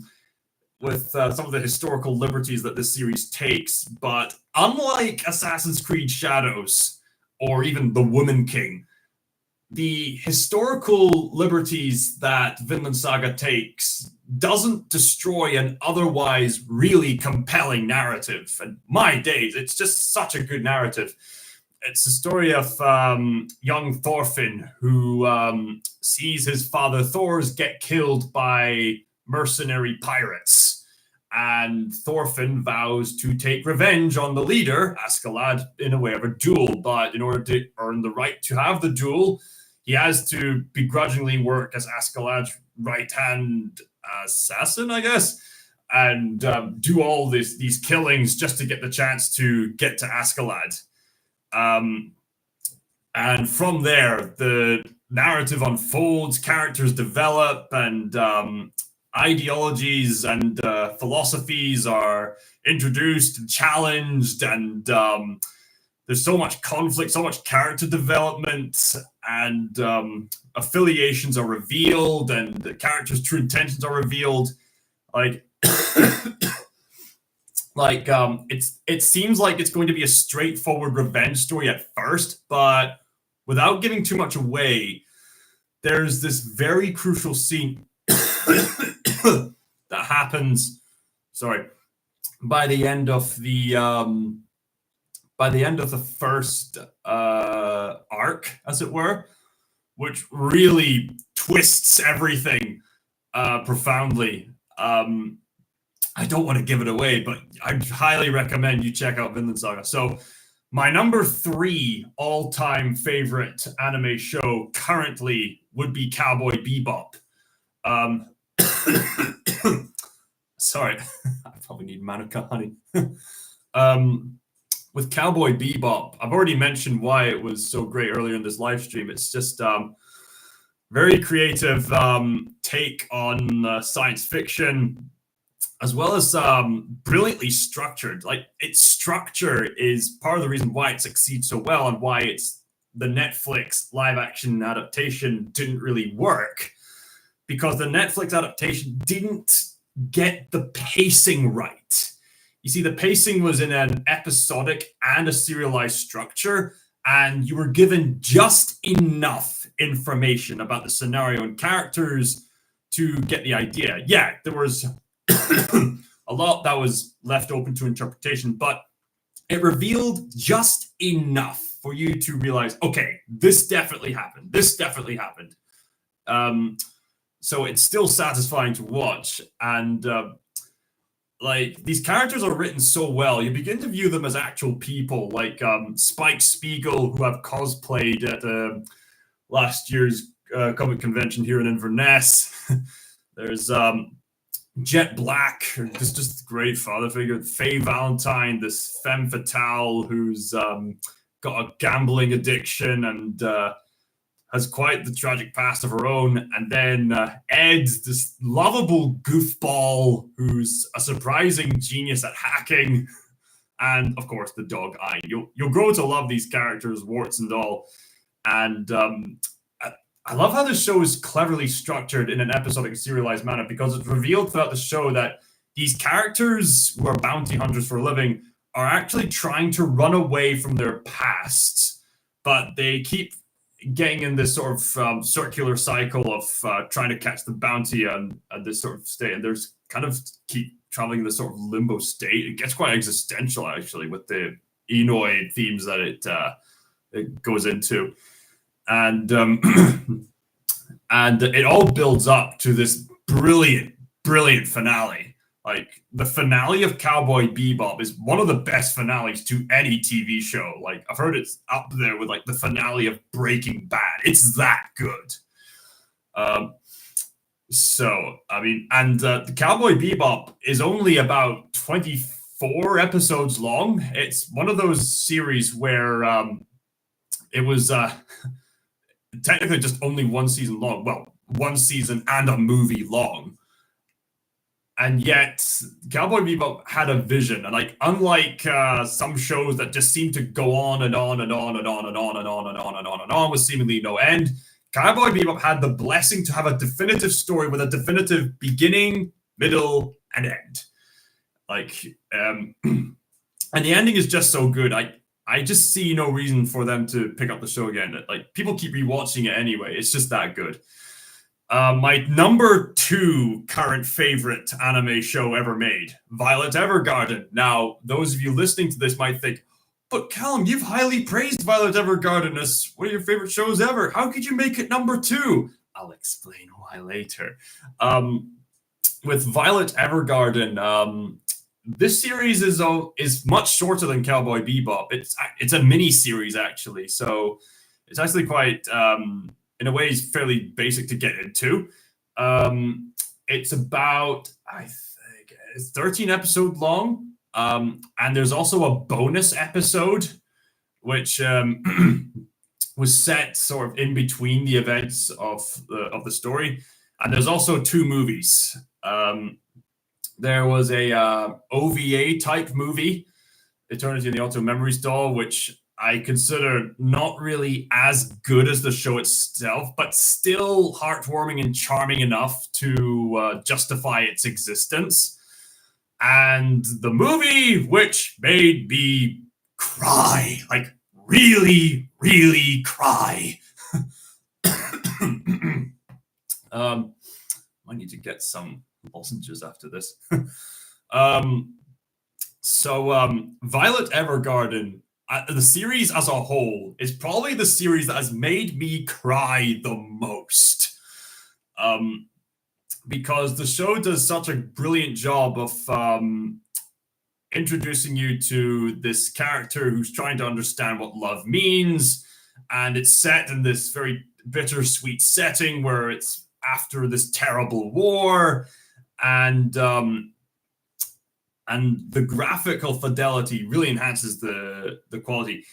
with some of the historical liberties that this series takes, but unlike Assassin's Creed Shadows or even The Woman King, the historical liberties that Vinland Saga takes doesn't destroy an otherwise really compelling narrative. And my days, it's just such a good narrative. It's the story of young Thorfinn, who sees his father Thor's get killed by mercenary pirates. And Thorfinn vows to take revenge on the leader, Askeladd, in a way of a duel. But in order to earn the right to have the duel, he has to begrudgingly work as Askeladd's right-hand assassin, I guess, and do all these killings just to get the chance to get to Askeladd. And from there, the narrative unfolds, characters develop, and ideologies and philosophies are introduced and challenged, and there's so much conflict, so much character development, and affiliations are revealed, and the characters' true intentions are revealed. Like, it seems like it's going to be a straightforward revenge story at first, but without giving too much away, there's this very crucial scene that happens. Sorry, by the end of the first arc, as it were, which really twists everything profoundly. I don't want to give it away, but I highly recommend you check out Vinland Saga. So my number 3 all-time favorite anime show currently would be Cowboy Bebop. Sorry, I probably need Manuka honey. With Cowboy Bebop, I've already mentioned why it was so great earlier in this live stream. It's just very creative take on science fiction, as well as brilliantly structured. Like, its structure is part of the reason why it succeeds so well and why it's the Netflix live action adaptation didn't really work, because the Netflix adaptation didn't get the pacing right. You see, the pacing was in an episodic and a serialized structure, and you were given just enough information about the scenario and characters to get the idea. Yeah, there was a lot that was left open to interpretation, but it revealed just enough for you to realize, okay, this definitely happened. This definitely happened. So it's still satisfying to watch. And like, these characters are written so well, you begin to view them as actual people, like Spike Spiegel, who I've cosplayed at last year's comic convention here in Inverness. There's Jet Black, just a great father figure. Faye Valentine, this femme fatale who's got a gambling addiction, and has quite the tragic past of her own. And then Ed, this lovable goofball who's a surprising genius at hacking. And of course, the dog Eye. You'll grow to love these characters, warts and all. And I love how the show is cleverly structured in an episodic serialized manner, because it's revealed throughout the show that these characters who are bounty hunters for a living are actually trying to run away from their past, but they keep getting in this sort of circular cycle of trying to catch the bounty and this sort of state, and there's kind of keep traveling in this sort of limbo state. It gets quite existential, actually, with the Enoid themes that it goes into, and and it all builds up to this brilliant finale. Like, the finale of Cowboy Bebop is one of the best finales to any TV show. Like, I've heard it's up there with like the finale of Breaking Bad. It's that good. So, I mean, and the Cowboy Bebop is only about 24 episodes long. It's one of those series where it was technically just only one season long. Well, one season and a movie long. And yet, Cowboy Bebop had a vision, and like, unlike some shows that just seem to go on and on and on and on and on and on and on and on and on with seemingly no end, Cowboy Bebop had the blessing to have a definitive story with a definitive beginning, middle, and end. Like, and the ending is just so good. I just see no reason for them to pick up the show again. Like, people keep rewatching it anyway. It's just that good. My number 2 current favorite anime show ever made, Violet Evergarden. Now, those of you listening to this might think, but Calum, you've highly praised Violet Evergarden as one of your favorite shows ever. How could you make it number 2? I'll explain why later. With Violet Evergarden, this series is much shorter than Cowboy Bebop. It's a mini series, actually, so it's actually quite in a way, it's fairly basic to get into. It's about, I think, it's 13 episodes long. And there's also a bonus episode, which was set sort of in between the events of the story. And there's also 2 movies. There was a OVA type movie, Eternity in the Auto Memory Stall, which I consider not really as good as the show itself, but still heartwarming and charming enough to justify its existence. And the movie which made me cry, like really, really cry. I need to get some lozenges after this. Violet Evergarden, the series as a whole, is probably the series that has made me cry the most. Because the show does such a brilliant job of introducing you to this character who's trying to understand what love means. And it's set in this very bittersweet setting where it's after this terrible war. And the graphical fidelity really enhances the quality.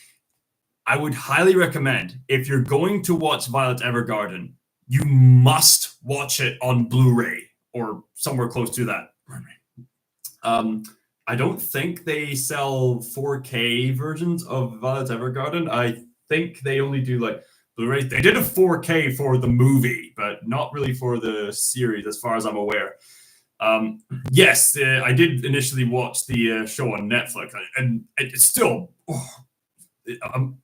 I would highly recommend, if you're going to watch Violet Evergarden, you must watch it on Blu-ray or somewhere close to that. I don't think they sell 4K versions of Violet Evergarden. I think they only do like Blu-ray. They did a 4K for the movie, but not really for the series, as far as I'm aware. Yes, I did initially watch the show on Netflix, and it's still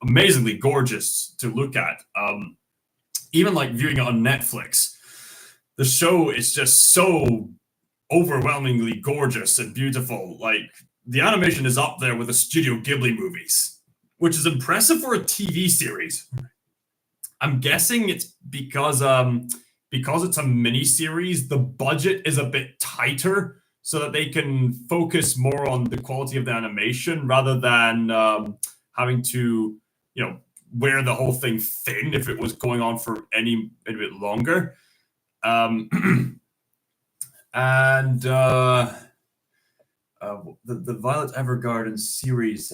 amazingly gorgeous to look at. Even like viewing it on Netflix, the show is just so overwhelmingly gorgeous and beautiful. Like, the animation is up there with the Studio Ghibli movies, which is impressive for a TV series. I'm guessing it's because it's a mini series, the budget is a bit tighter so that they can focus more on the quality of the animation rather than having to, wear the whole thing thin if it was going on for a bit longer. The Violet Evergarden series.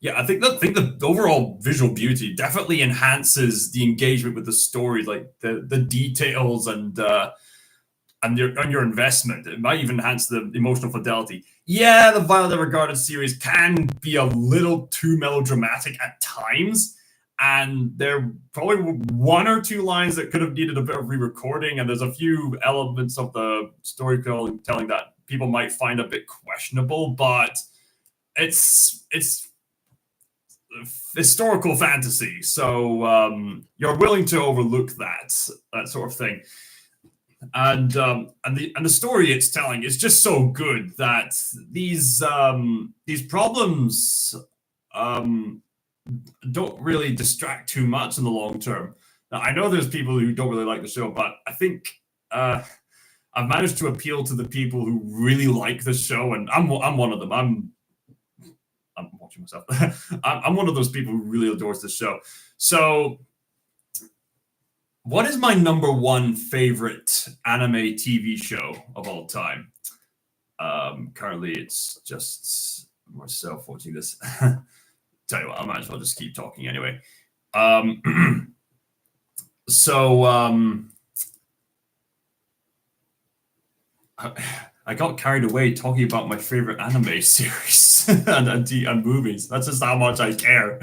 Yeah, I think the overall visual beauty definitely enhances the engagement with the story, like the details and your investment. It might even enhance the emotional fidelity. Yeah, the Violet Evergarden series can be a little too melodramatic at times, and there probably were one or two lines that could have needed a bit of re-recording, and there's a few elements of the storytelling that people might find a bit questionable, but it's historical fantasy, so you're willing to overlook that sort of thing. And the story it's telling is just so good that these problems um, don't really distract too much in the long term. Now, I know there's people who don't really like the show, but I think I've managed to appeal to the people who really like the show, and I'm one of them. I'm watching myself. I'm one of those people who really adores this show. So, what is my number one favorite anime TV show of all time? Currently, it's just myself watching this. Tell you what, I might as well just keep talking anyway. So, I got carried away talking about my favorite anime series and movies. That's just how much I care.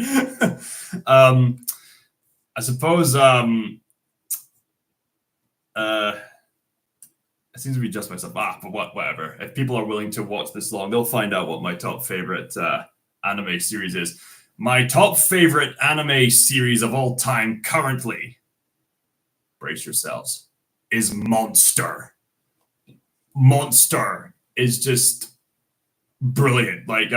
I suppose it seems to be just myself. But whatever. If people are willing to watch this long, they'll find out what my top favorite anime series is. My top favorite anime series of all time currently, brace yourselves, is Monster. Monster is just brilliant. Like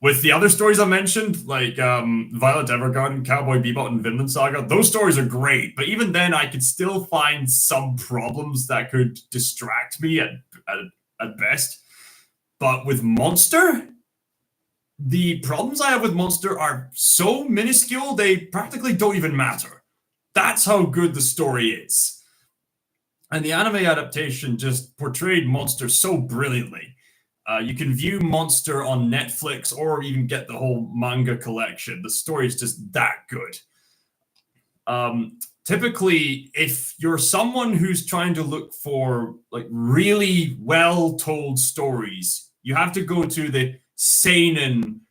with the other stories I mentioned, like Violet Evergarden, Cowboy Bebop, and Vinland Saga, those stories are great. But even then, I could still find some problems that could distract me at best. But with Monster, the problems I have with Monster are so minuscule, they practically don't even matter. That's how good the story is. And the anime adaptation just portrayed Monster so brilliantly. You can view Monster on Netflix or even get the whole manga collection. The story is just that good. Typically, if you're someone who's trying to look for like really well-told stories, you have to go to the seinen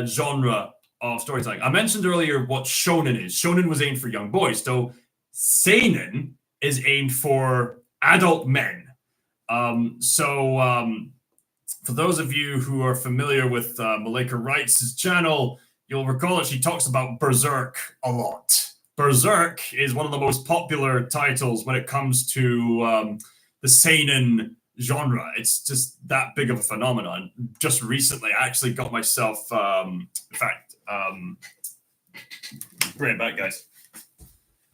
genre of storytelling. I mentioned earlier what shonen is. Shonen was aimed for young boys, so seinen is aimed for adult men. For those of you who are familiar with Malika Wright's channel, you'll recall that she talks about Berserk a lot. Berserk is one of the most popular titles when it comes to the seinen genre. It's just that big of a phenomenon. Just recently, I actually got myself, in fact, bring it back, guys.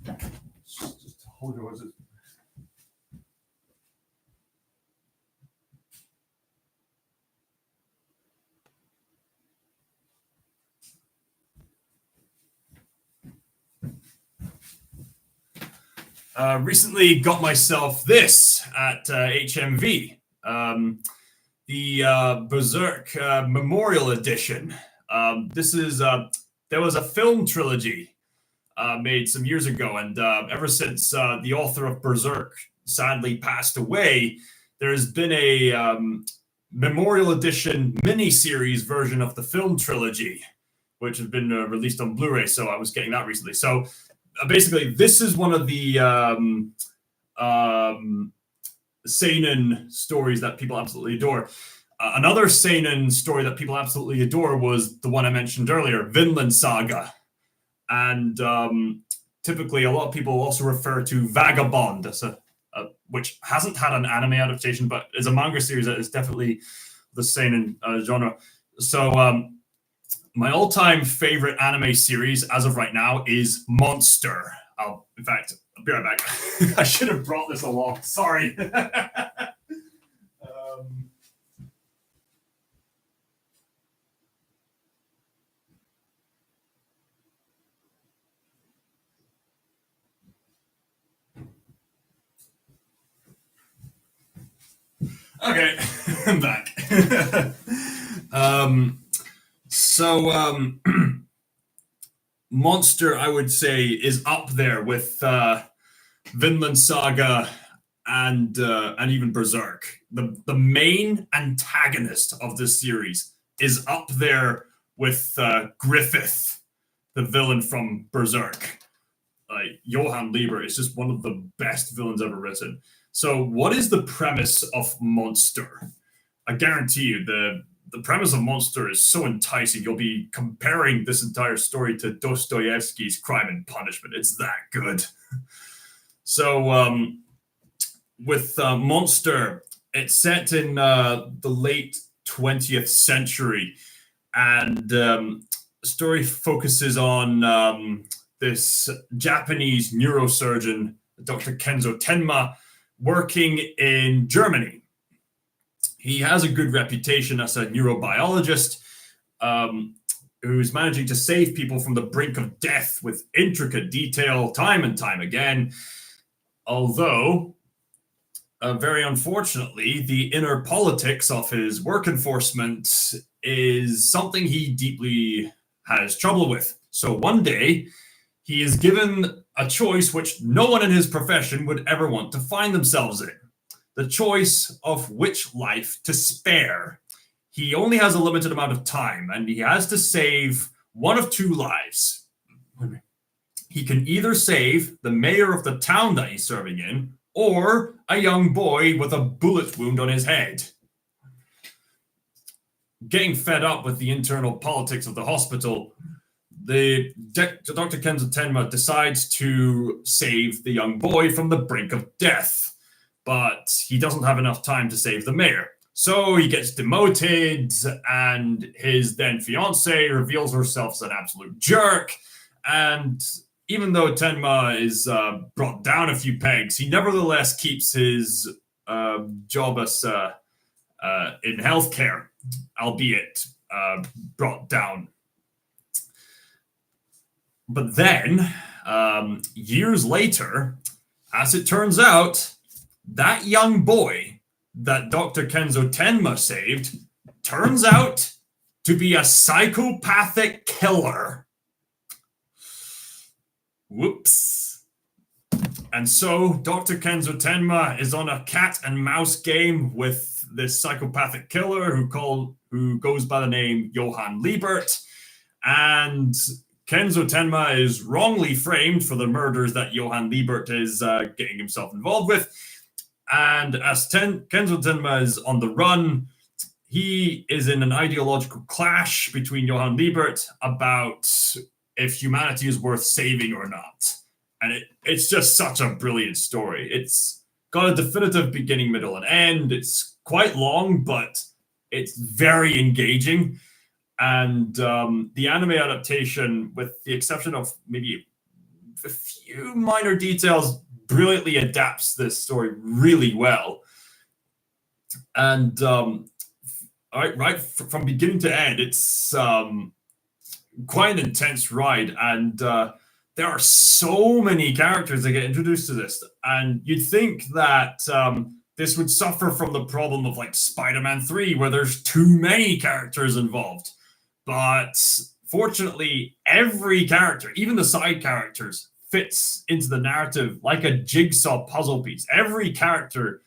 Just hold your horses. Recently got myself this at HMV, the Berserk Memorial Edition. This is there was a film trilogy made some years ago, and ever since the author of Berserk sadly passed away, there's been a Memorial Edition miniseries version of the film trilogy, which has been released on Blu-ray. So I was getting that recently. So basically, this is one of the seinen stories that people absolutely adore. Another seinen story that people absolutely adore was the one I mentioned earlier, Vinland Saga. And typically, a lot of people also refer to Vagabond, as which hasn't had an anime adaptation, but is a manga series that is definitely the seinen genre. So my all-time favorite anime series as of right now is Monster. In fact, I'll be right back. I should have brought this along. Sorry. Okay, I'm back. So, Monster, I would say, is up there with Vinland Saga and even Berserk. The main antagonist of this series is up there with Griffith, the villain from Berserk. Johann Lieber is just one of the best villains ever written. So, what is the premise of Monster? I guarantee you, the premise of Monster is so enticing. You'll be comparing this entire story to Dostoevsky's Crime and Punishment. It's that good. So, with Monster, it's set in the late 20th century, and the story focuses on this Japanese neurosurgeon, Dr. Kenzo Tenma, working in Germany. He has a good reputation as a neurobiologist who's managing to save people from the brink of death with intricate detail time and time again. Although, very unfortunately, the inner politics of his work enforcement is something he deeply has trouble with. So one day, he is given a choice which no one in his profession would ever want to find themselves in. The choice of which life to spare. He only has a limited amount of time, and he has to save one of two lives. He can either save the mayor of the town that he's serving in, or a young boy with a bullet wound on his head. Getting fed up with the internal politics of the hospital, Dr. Kenzo Tenma decides to save the young boy from the brink of death, but he doesn't have enough time to save the mayor. So he gets demoted, and his then fiancée reveals herself as an absolute jerk. And even though Tenma is brought down a few pegs, he nevertheless keeps his job as in healthcare, albeit brought down. But then, years later, as it turns out, that young boy that Dr. Kenzo Tenma saved turns out to be a psychopathic killer. Whoops. And so Dr. Kenzo Tenma is on a cat and mouse game with this psychopathic killer who goes by the name Johann Liebert. And Kenzo Tenma is wrongly framed for the murders that Johann Liebert is getting himself involved with. And as Kenzo Tenma is on the run, he is in an ideological clash between Johann Liebert about if humanity is worth saving or not. And it's just such a brilliant story. It's got a definitive beginning, middle, and end. It's quite long, but it's very engaging. And the anime adaptation, with the exception of maybe a few minor details, brilliantly adapts this story really well. And right from beginning to end, it's quite an intense ride. And there are so many characters that get introduced to this. And you'd think that this would suffer from the problem of like Spider-Man 3, where there's too many characters involved. But fortunately, every character, even the side characters, fits into the narrative like a jigsaw puzzle piece. Every character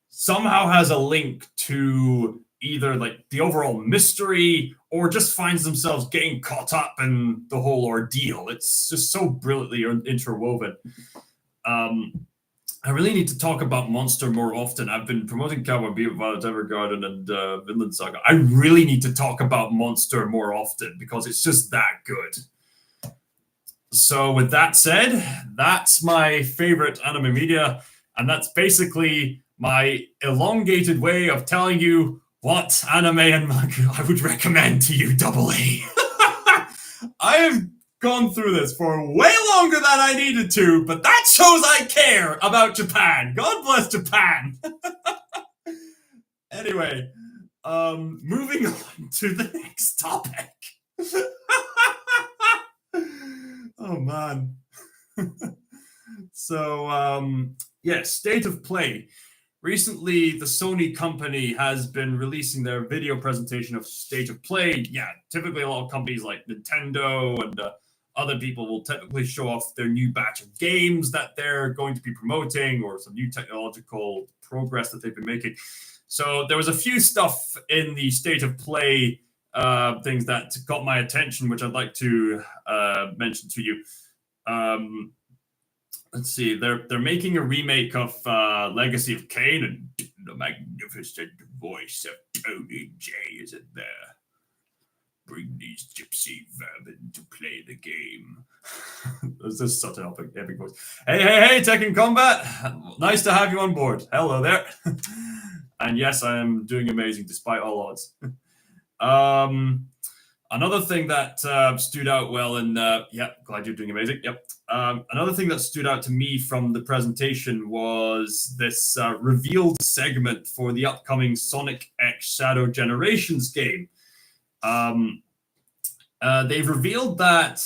somehow has a link to either like the overall mystery or just finds themselves getting caught up in the whole ordeal. It's just so brilliantly interwoven. I really need to talk about Monster more often. I've been promoting Cowboy Bebop, Violet Evergarden, and Vinland Saga. I really need to talk about Monster more often because it's just that good. So with that said, that's my favorite anime media, and that's basically my elongated way of telling you what anime and manga I would recommend to you, Double A. I have gone through this for way longer than I needed to, but that shows I care about Japan. God bless Japan. Anyway, moving on to the next topic. Oh man. So, yes, State of Play. recently the Sony company has been releasing their video presentation of State of Play. Yeah, typically a lot of companies like Nintendo and other people will typically show off their new batch of games that they're going to be promoting or some new technological progress that they've been making. So there was a few stuff in the State of Play things that got my attention, which I'd like to mention to you. Let's see. They're making a remake of Legacy of Kain, and the magnificent voice of Tony J is in there. Bring these gypsy vermin to play the game. This is such an epic voice. Hey, Tekken Combat! Nice to have you on board. Hello there. And yes, I am doing amazing despite all odds. Another thing that stood out well, and glad you're doing amazing. Yep. Another thing that stood out to me from the presentation was this revealed segment for the upcoming Sonic X Shadow Generations game. They've revealed that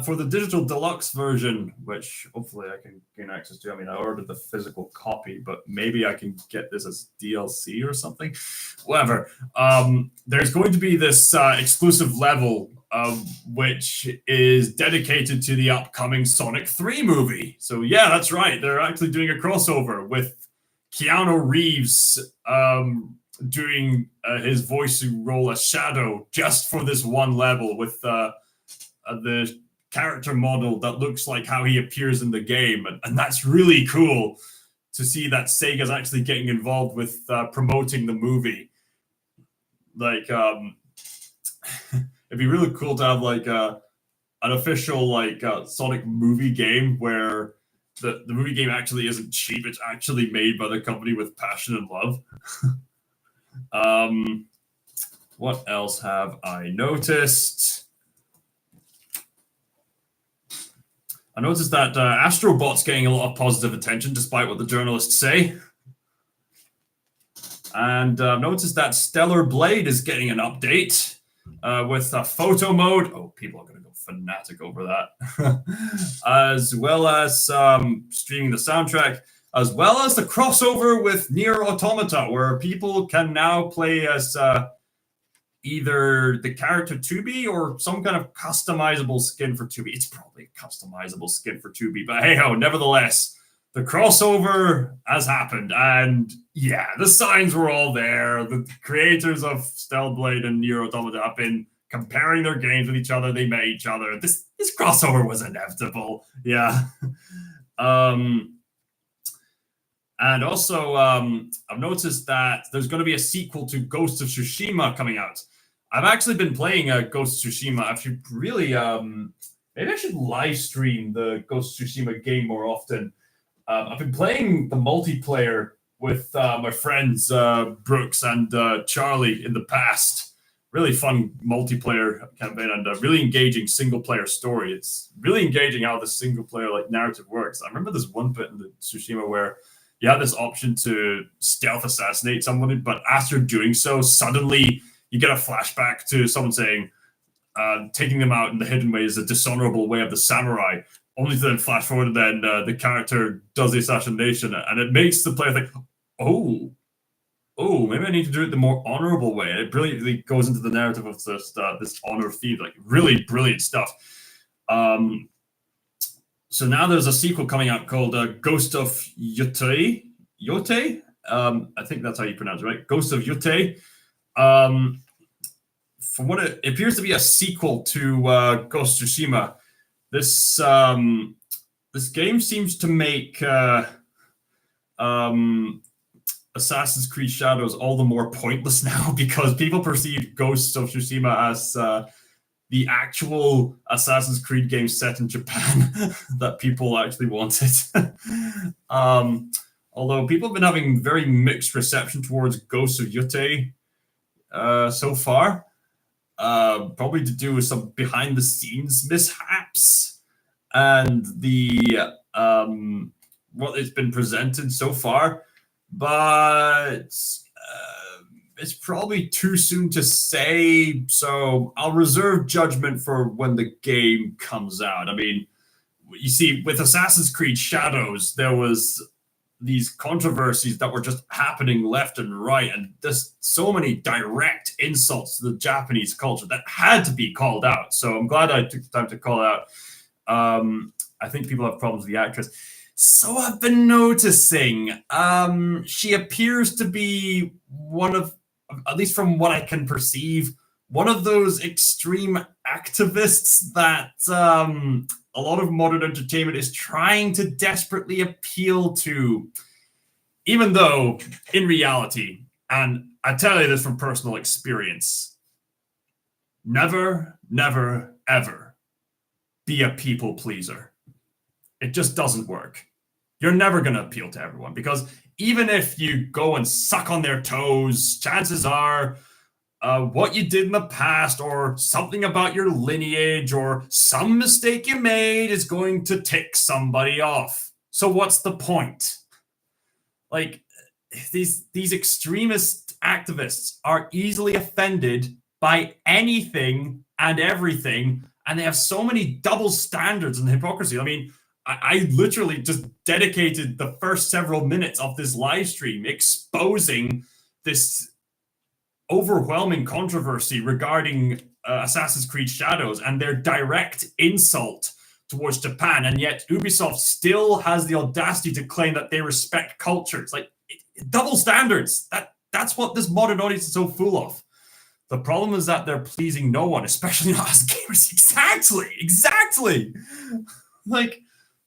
for the digital deluxe version, which hopefully I can gain access to. I mean, I ordered the physical copy, but maybe I can get this as DLC or something. Whatever. There's going to be this exclusive level which is dedicated to the upcoming Sonic 3 movie. So yeah, that's right. They're actually doing a crossover with Keanu Reeves doing his voice role as Shadow just for this one level with the character model that looks like how he appears in the game. And that's really cool to see that Sega's actually getting involved with promoting the movie. Like, it'd be really cool to have like an official like Sonic movie game where the movie game actually isn't cheap. It's actually made by the company with passion and love. What else have I noticed? I noticed that Astrobot's getting a lot of positive attention, despite what the journalists say. And I've noticed that Stellar Blade is getting an update with a photo mode. Oh, people are going to go fanatic over that. As well as streaming the soundtrack, as well as the crossover with Nier Automata, where people can now play as either the character 2B or some kind of customizable skin for 2B. It's probably a customizable skin for 2B, but hey-ho, nevertheless, the crossover has happened, and yeah, the signs were all there. The creators of Stellar Blade and Nier Automata have been comparing their games with each other. They met each other. This crossover was inevitable. Yeah. And also, I've noticed that there's going to be a sequel to Ghost of Tsushima coming out. I've actually been playing Ghost of Tsushima. I should really, maybe I should live stream the Ghost of Tsushima game more often. I've been playing the multiplayer with my friends Brooks and Charlie in the past. Really fun multiplayer campaign and a really engaging single-player story. It's really engaging how the single-player like narrative works. I remember there's one bit in the Tsushima where you have this option to stealth assassinate somebody, but after doing so, suddenly you get a flashback to someone saying, taking them out in the hidden way is a dishonorable way of the samurai, only to then flash forward and then the character does the assassination, and it makes the player think, oh, maybe I need to do it the more honorable way. And it brilliantly goes into the narrative of this honor theme, like really brilliant stuff. So now there's a sequel coming out called Ghost of Yote. I think that's how you pronounce it, right? Ghost of Yote. From what it appears to be a sequel to Ghost of Tsushima, this game seems to make Assassin's Creed Shadows all the more pointless now because people perceive Ghost of Tsushima as the actual Assassin's Creed game set in Japan that people actually wanted. Although people have been having very mixed reception towards Ghost of Yote so far, probably to do with some behind-the-scenes mishaps and the what it's been presented so far. But it's probably too soon to say, so I'll reserve judgment for when the game comes out. I mean, you see, with Assassin's Creed Shadows, there was these controversies that were just happening left and right, and just so many direct insults to the Japanese culture that had to be called out. So I'm glad I took the time to call out. I think people have problems with the actress. So I've been noticing she appears to be one of, at least from what I can perceive, one of those extreme activists that a lot of modern entertainment is trying to desperately appeal to, even though in reality, and I tell you this from personal experience, never, never, ever be a people pleaser. It just doesn't work. You're never going to appeal to everyone, because even if you go and suck on their toes, chances are what you did in the past or something about your lineage or some mistake you made is going to tick somebody off. So what's the point? Like, these extremist activists are easily offended by anything and everything, and they have so many double standards and hypocrisy. I mean, I literally just dedicated the first several minutes of this live stream exposing this overwhelming controversy regarding Assassin's Creed Shadows and their direct insult towards Japan, and yet Ubisoft still has the audacity to claim that they respect cultures. Like, double standards. That's what this modern audience is so full of. The problem is that they're pleasing no one, especially not as gamers. Exactly. Like,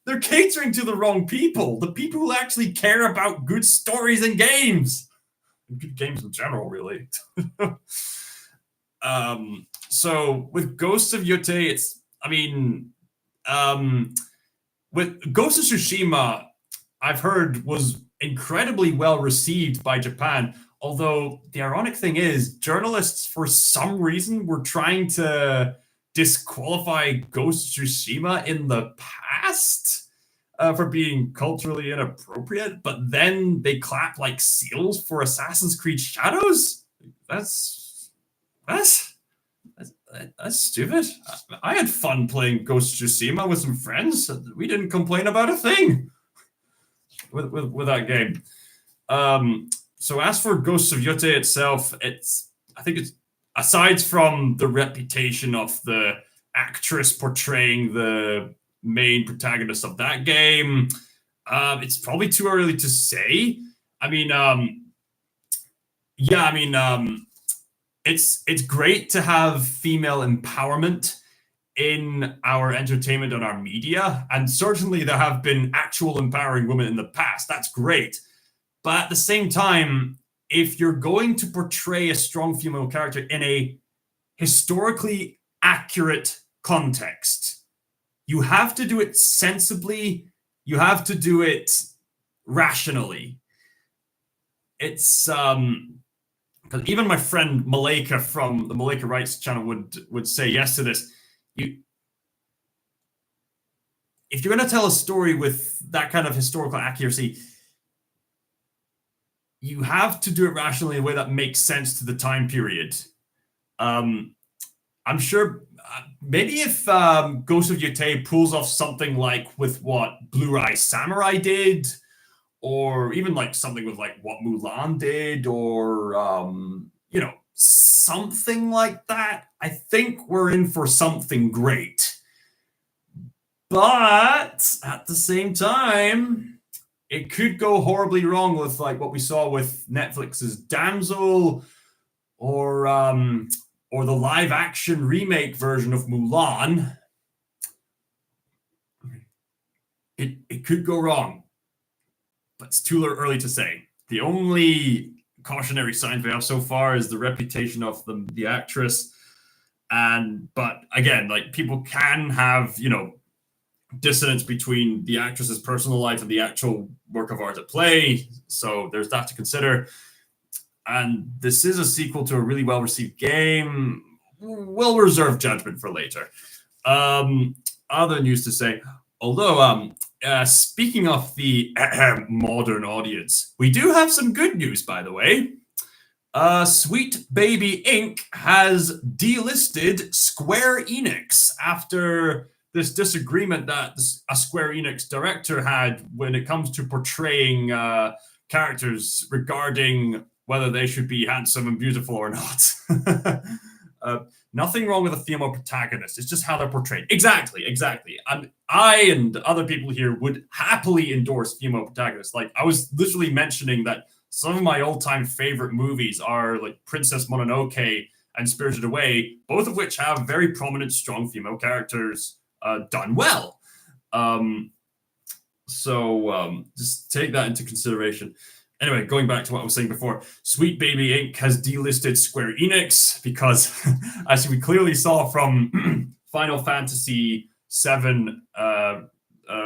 they're catering to the wrong people, the people who actually care about good stories and games. Good games in general, really. So with Ghosts of Yotei, it's, I mean, with Ghost of Tsushima, I've heard was incredibly well received by Japan. Although the ironic thing is, journalists for some reason were trying to disqualify Ghost of Tsushima in the past for being culturally inappropriate, but then they clap like seals for Assassin's Creed Shadows. That's stupid. I had fun playing Ghost of Tsushima with some friends. We didn't complain about a thing with that game. So as for Ghosts of Yotei itself, I think it's, aside from the reputation of the actress portraying the main protagonist of that game, it's probably too early to say. I mean, it's great to have female empowerment in our entertainment and our media, and certainly there have been actual empowering women in the past. That's great. But at the same time, if you're going to portray a strong female character in a historically accurate context, you have to do it sensibly. You have to do it rationally. It's because even my friend Malika from the Malika Rights channel would say yes to this. If you're going to tell a story with that kind of historical accuracy, you have to do it rationally in a way that makes sense to the time period. I'm sure maybe if Ghost of Yotei pulls off something like with what Blue Eye Samurai did, or even like something with like what Mulan did, or something like that, I think we're in for something great. But at the same time, it could go horribly wrong with like what we saw with Netflix's Damsel, or the live action remake version of Mulan. It could go wrong, but it's too early to say. The only cautionary signs we have so far is the reputation of the actress, but again, like, people can have dissonance between the actress's personal life and the actual work of art at play. So there's that to consider. And this is a sequel to a really well-received game. We'll reserve judgment for later. Other news to say, although speaking of the modern audience, we do have some good news, by the way. Sweet Baby Inc. has delisted Square Enix after this disagreement that a Square Enix director had when it comes to portraying characters regarding whether they should be handsome and beautiful or not. Nothing wrong with a female protagonist. It's just how they're portrayed. Exactly. And I and other people here would happily endorse female protagonists. Like, I was literally mentioning that some of my all-time favorite movies are like Princess Mononoke and Spirited Away, both of which have very prominent, strong female characters done well. So just take that into consideration. Anyway, going back to what I was saying before, Sweet Baby Inc. has delisted Square Enix because, as we clearly saw from Final Fantasy VII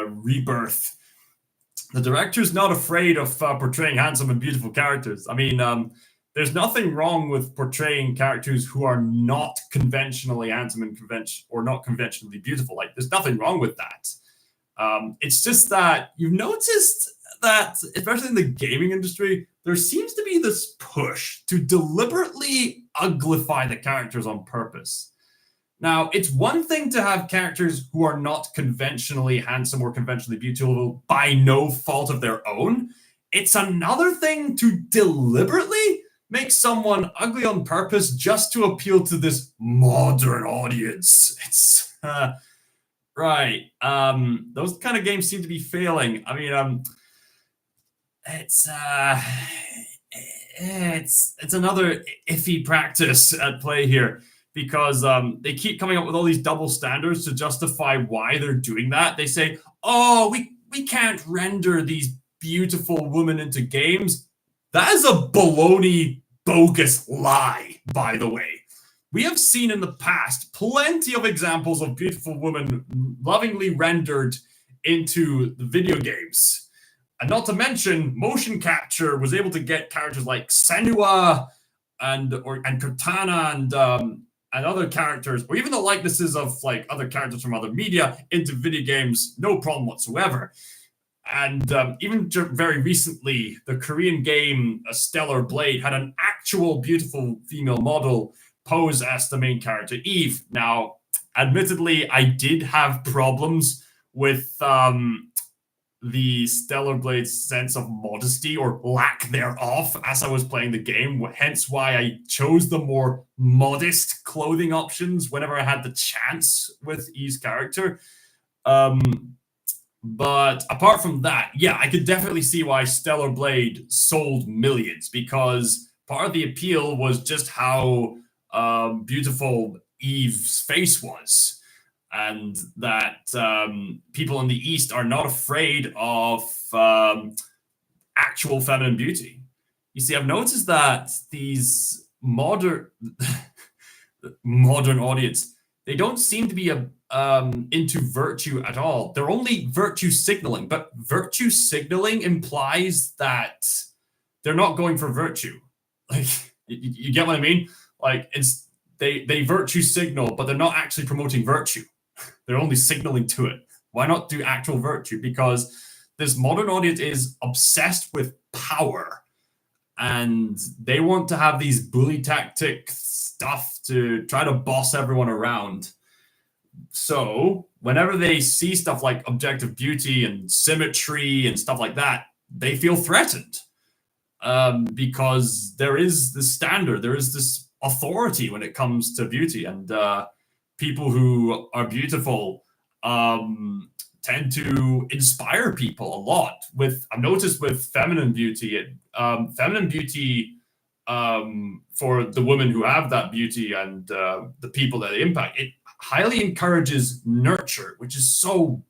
Rebirth, the director's not afraid of portraying handsome and beautiful characters. I mean, there's nothing wrong with portraying characters who are not conventionally handsome and or not conventionally beautiful. Like, there's nothing wrong with that. It's just that you've noticed that, especially in the gaming industry, there seems to be this push to deliberately uglify the characters on purpose. Now, it's one thing to have characters who are not conventionally handsome or conventionally beautiful by no fault of their own. It's another thing to deliberately make someone ugly on purpose just to appeal to this modern audience. It's right. Those kind of games seem to be failing. I mean, it's another iffy practice at play here, because they keep coming up with all these double standards to justify why they're doing that. They say, oh, we can't render these beautiful women into games. That is a baloney, bogus lie, by the way. We have seen in the past plenty of examples of beautiful women lovingly rendered into the video games. And not to mention, motion capture was able to get characters like Senua and Cortana and other characters, or even the likenesses of like other characters from other media into video games, no problem whatsoever. And even very recently, the Korean game Stellar Blade had an actual beautiful female model pose as the main character, Eve. Now, admittedly, I did have problems with the Stellar Blade's sense of modesty or lack thereof as I was playing the game, hence why I chose the more modest clothing options whenever I had the chance with Eve's character. But apart from that, yeah, I could definitely see why Stellar Blade sold millions, because part of the appeal was just how beautiful Eve's face was. And that people in the East are not afraid of actual feminine beauty. You see, I've noticed that these modern audience, they don't seem to be into virtue at all. They're only virtue signaling, but virtue signaling implies that they're not going for virtue. Like, you get what I mean? Like, it's they virtue signal, but they're not actually promoting virtue. They're only signaling to it. Why not do actual virtue? Because this modern audience is obsessed with power, and they want to have these bully tactic stuff to try to boss everyone around. So whenever they see stuff like objective beauty and symmetry and stuff like that, they feel threatened, because there is this standard, there is this authority when it comes to beauty, and people who are beautiful tend to inspire people a lot. I've noticed with feminine beauty, for the women who have that beauty and the people that they impact, it highly encourages nurture, which is so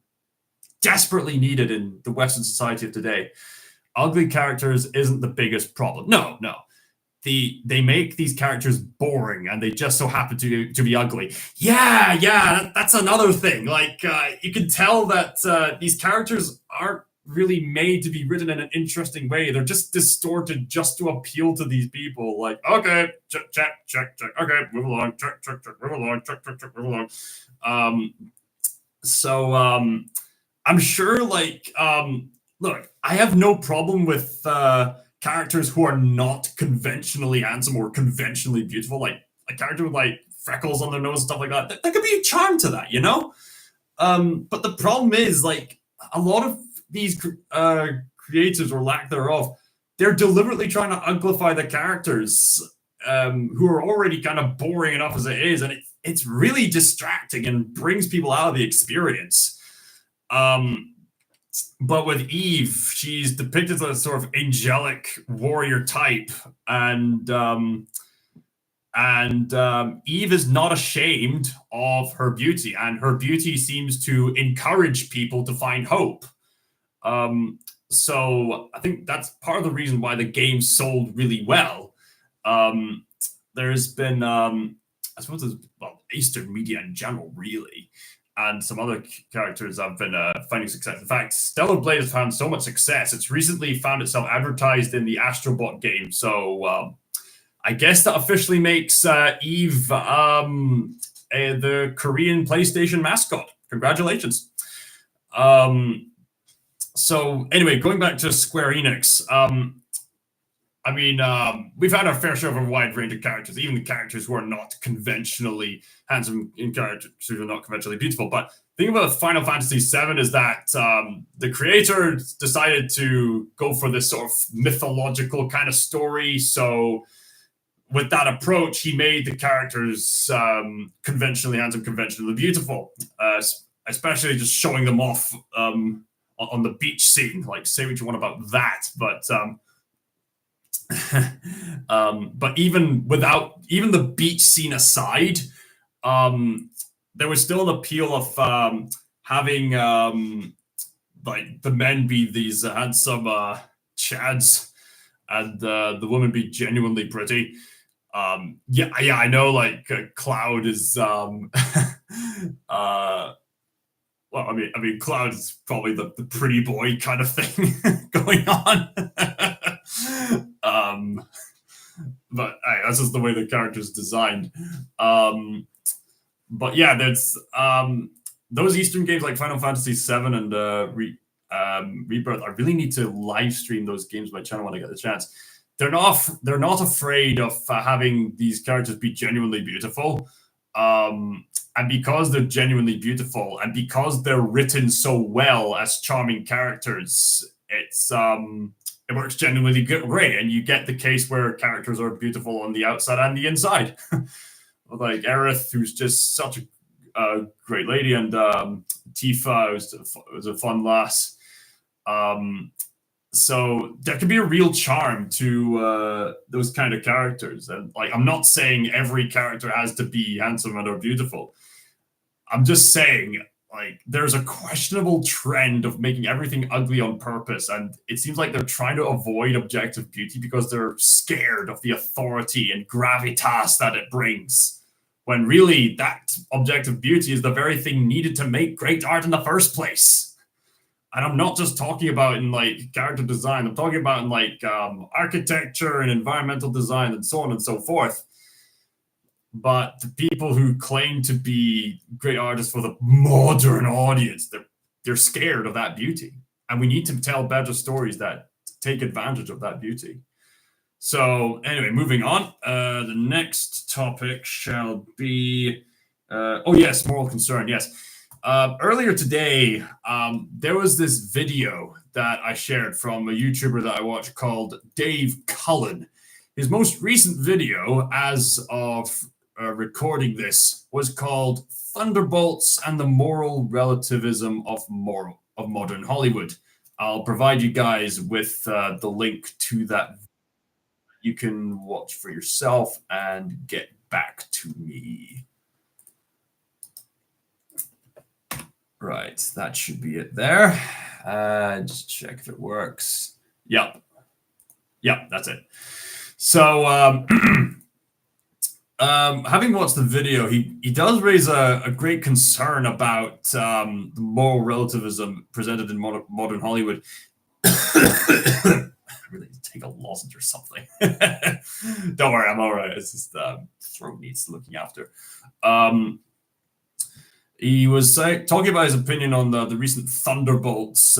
desperately needed in the Western society of today. Ugly characters isn't the biggest problem. No. They make these characters boring, and they just so happen to be ugly. Yeah, that's another thing. Like, you can tell that these characters aren't really made to be written in an interesting way. They're just distorted just to appeal to these people. Like, okay, check. Okay, move along. Check, move along. Check, move along. So I'm sure, like, look, I have no problem with characters who are not conventionally handsome or conventionally beautiful, like a character with like freckles on their nose and stuff like that. There could be a charm to that, you know? But the problem is, like, a lot of these creators or lack thereof, they're deliberately trying to uglify the characters who are already kind of boring enough as it is, and it's really distracting and brings people out of the experience. But with Eve, she's depicted as a sort of angelic warrior type, and Eve is not ashamed of her beauty, and her beauty seems to encourage people to find hope. So I think that's part of the reason why the game sold really well. There's been, I suppose, Eastern media in general, really, and some other characters have been finding success. In fact, Stellar Blade has found so much success, it's recently found itself advertised in the Astrobot game. So I guess that officially makes Eve the Korean PlayStation mascot. Congratulations. So anyway, going back to Square Enix, I mean, we've had our fair share of a wide range of characters, even the characters who are not conventionally handsome in characters who are not conventionally beautiful. But the thing about Final Fantasy VII is that the creator decided to go for this sort of mythological kind of story. So with that approach, he made the characters conventionally handsome, conventionally beautiful, especially just showing them off on the beach scene. Like, say what you want about that, but even the beach scene aside, there was still an appeal of having like the men be these handsome chads, and the women be genuinely pretty. Yeah, I know. Like Cloud is well, I mean, Cloud is probably the pretty boy kind of thing going on. But hey, that's just the way the character's designed. But yeah, there's those Eastern games like Final Fantasy VII and Rebirth. I really need to live stream those games on my channel when I get the chance. They're not afraid of having these characters be genuinely beautiful. And because they're genuinely beautiful, and because they're written so well as charming characters, it works genuinely great. And you get the case where characters are beautiful on the outside and the inside. Like Aerith, who's just such a great lady, and Tifa was a fun lass. So there can be a real charm to those kind of characters. And like, I'm not saying every character has to be handsome and or beautiful. I'm just saying, like, there's a questionable trend of making everything ugly on purpose, and it seems like they're trying to avoid objective beauty because they're scared of the authority and gravitas that it brings. When really, that objective beauty is the very thing needed to make great art in the first place. And I'm not just talking about in like character design. I'm talking about in like architecture and environmental design and so on and so forth. But the people who claim to be great artists for the modern audience, they're scared of that beauty. And we need to tell better stories that take advantage of that beauty. So anyway, moving on. The next topic shall be, oh yes, moral concern, yes. Earlier today, there was this video that I shared from a YouTuber that I watch called Dave Cullen. His most recent video, as of recording this, was called Thunderbolts and the Moral Relativism of Modern Hollywood. I'll provide you guys with the link to that. You can watch for yourself and get back to me. Right, that should be it there. Just check if it works. Yep, that's it. So, having watched the video, he does raise a great concern about the moral relativism presented in modern Hollywood. I really need to take a lozenge or something. Don't worry, I'm all right. It's just throat needs looking after. He was talking about his opinion on the recent Thunderbolts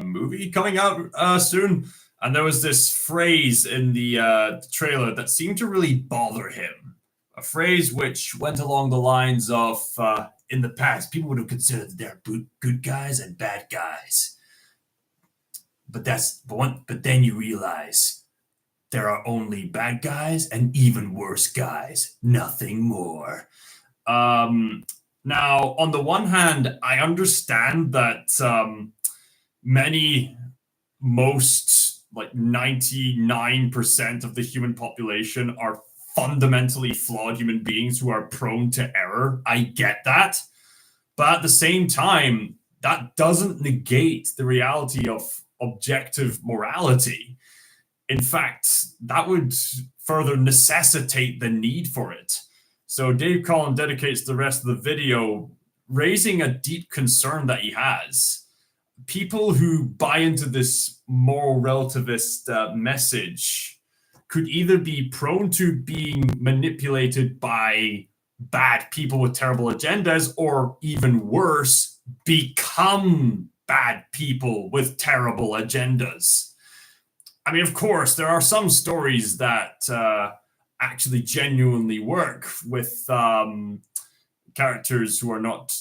movie coming out soon. And there was this phrase in the trailer that seemed to really bother him. a phrase which went along the lines of, in the past, people would have considered that there are good guys and bad guys. But then you realize there are only bad guys and even worse guys, nothing more. Now, on the one hand, I understand that most, like 99% of the human population are fundamentally flawed human beings who are prone to error. I get that. But at the same time, that doesn't negate the reality of objective morality. In fact, that would further necessitate the need for it. So Dave Calum dedicates the rest of the video raising a deep concern that he has. People who buy into this moral relativist message could either be prone to being manipulated by bad people with terrible agendas, or even worse, become bad people with terrible agendas. I mean, of course, there are some stories that actually genuinely work with characters who are not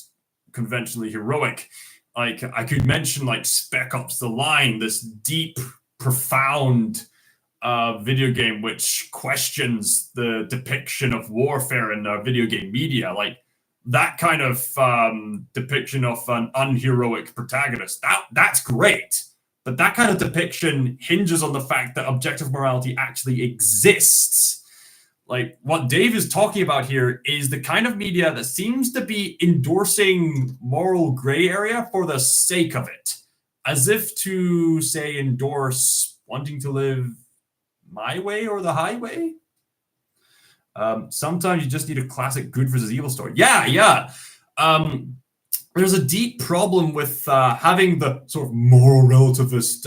conventionally heroic. Like, I could mention like Spec Ops: The Line, this deep, profound video game which questions the depiction of warfare in video game media. Like, that kind of depiction of an unheroic protagonist, that's great. But that kind of depiction hinges on the fact that objective morality actually exists. Like, what Dave is talking about here is the kind of media that seems to be endorsing moral gray area for the sake of it, as if to, say, endorse wanting to live my way or the highway. Sometimes you just need a classic good versus evil story. Yeah. There's a deep problem with having the sort of moral relativist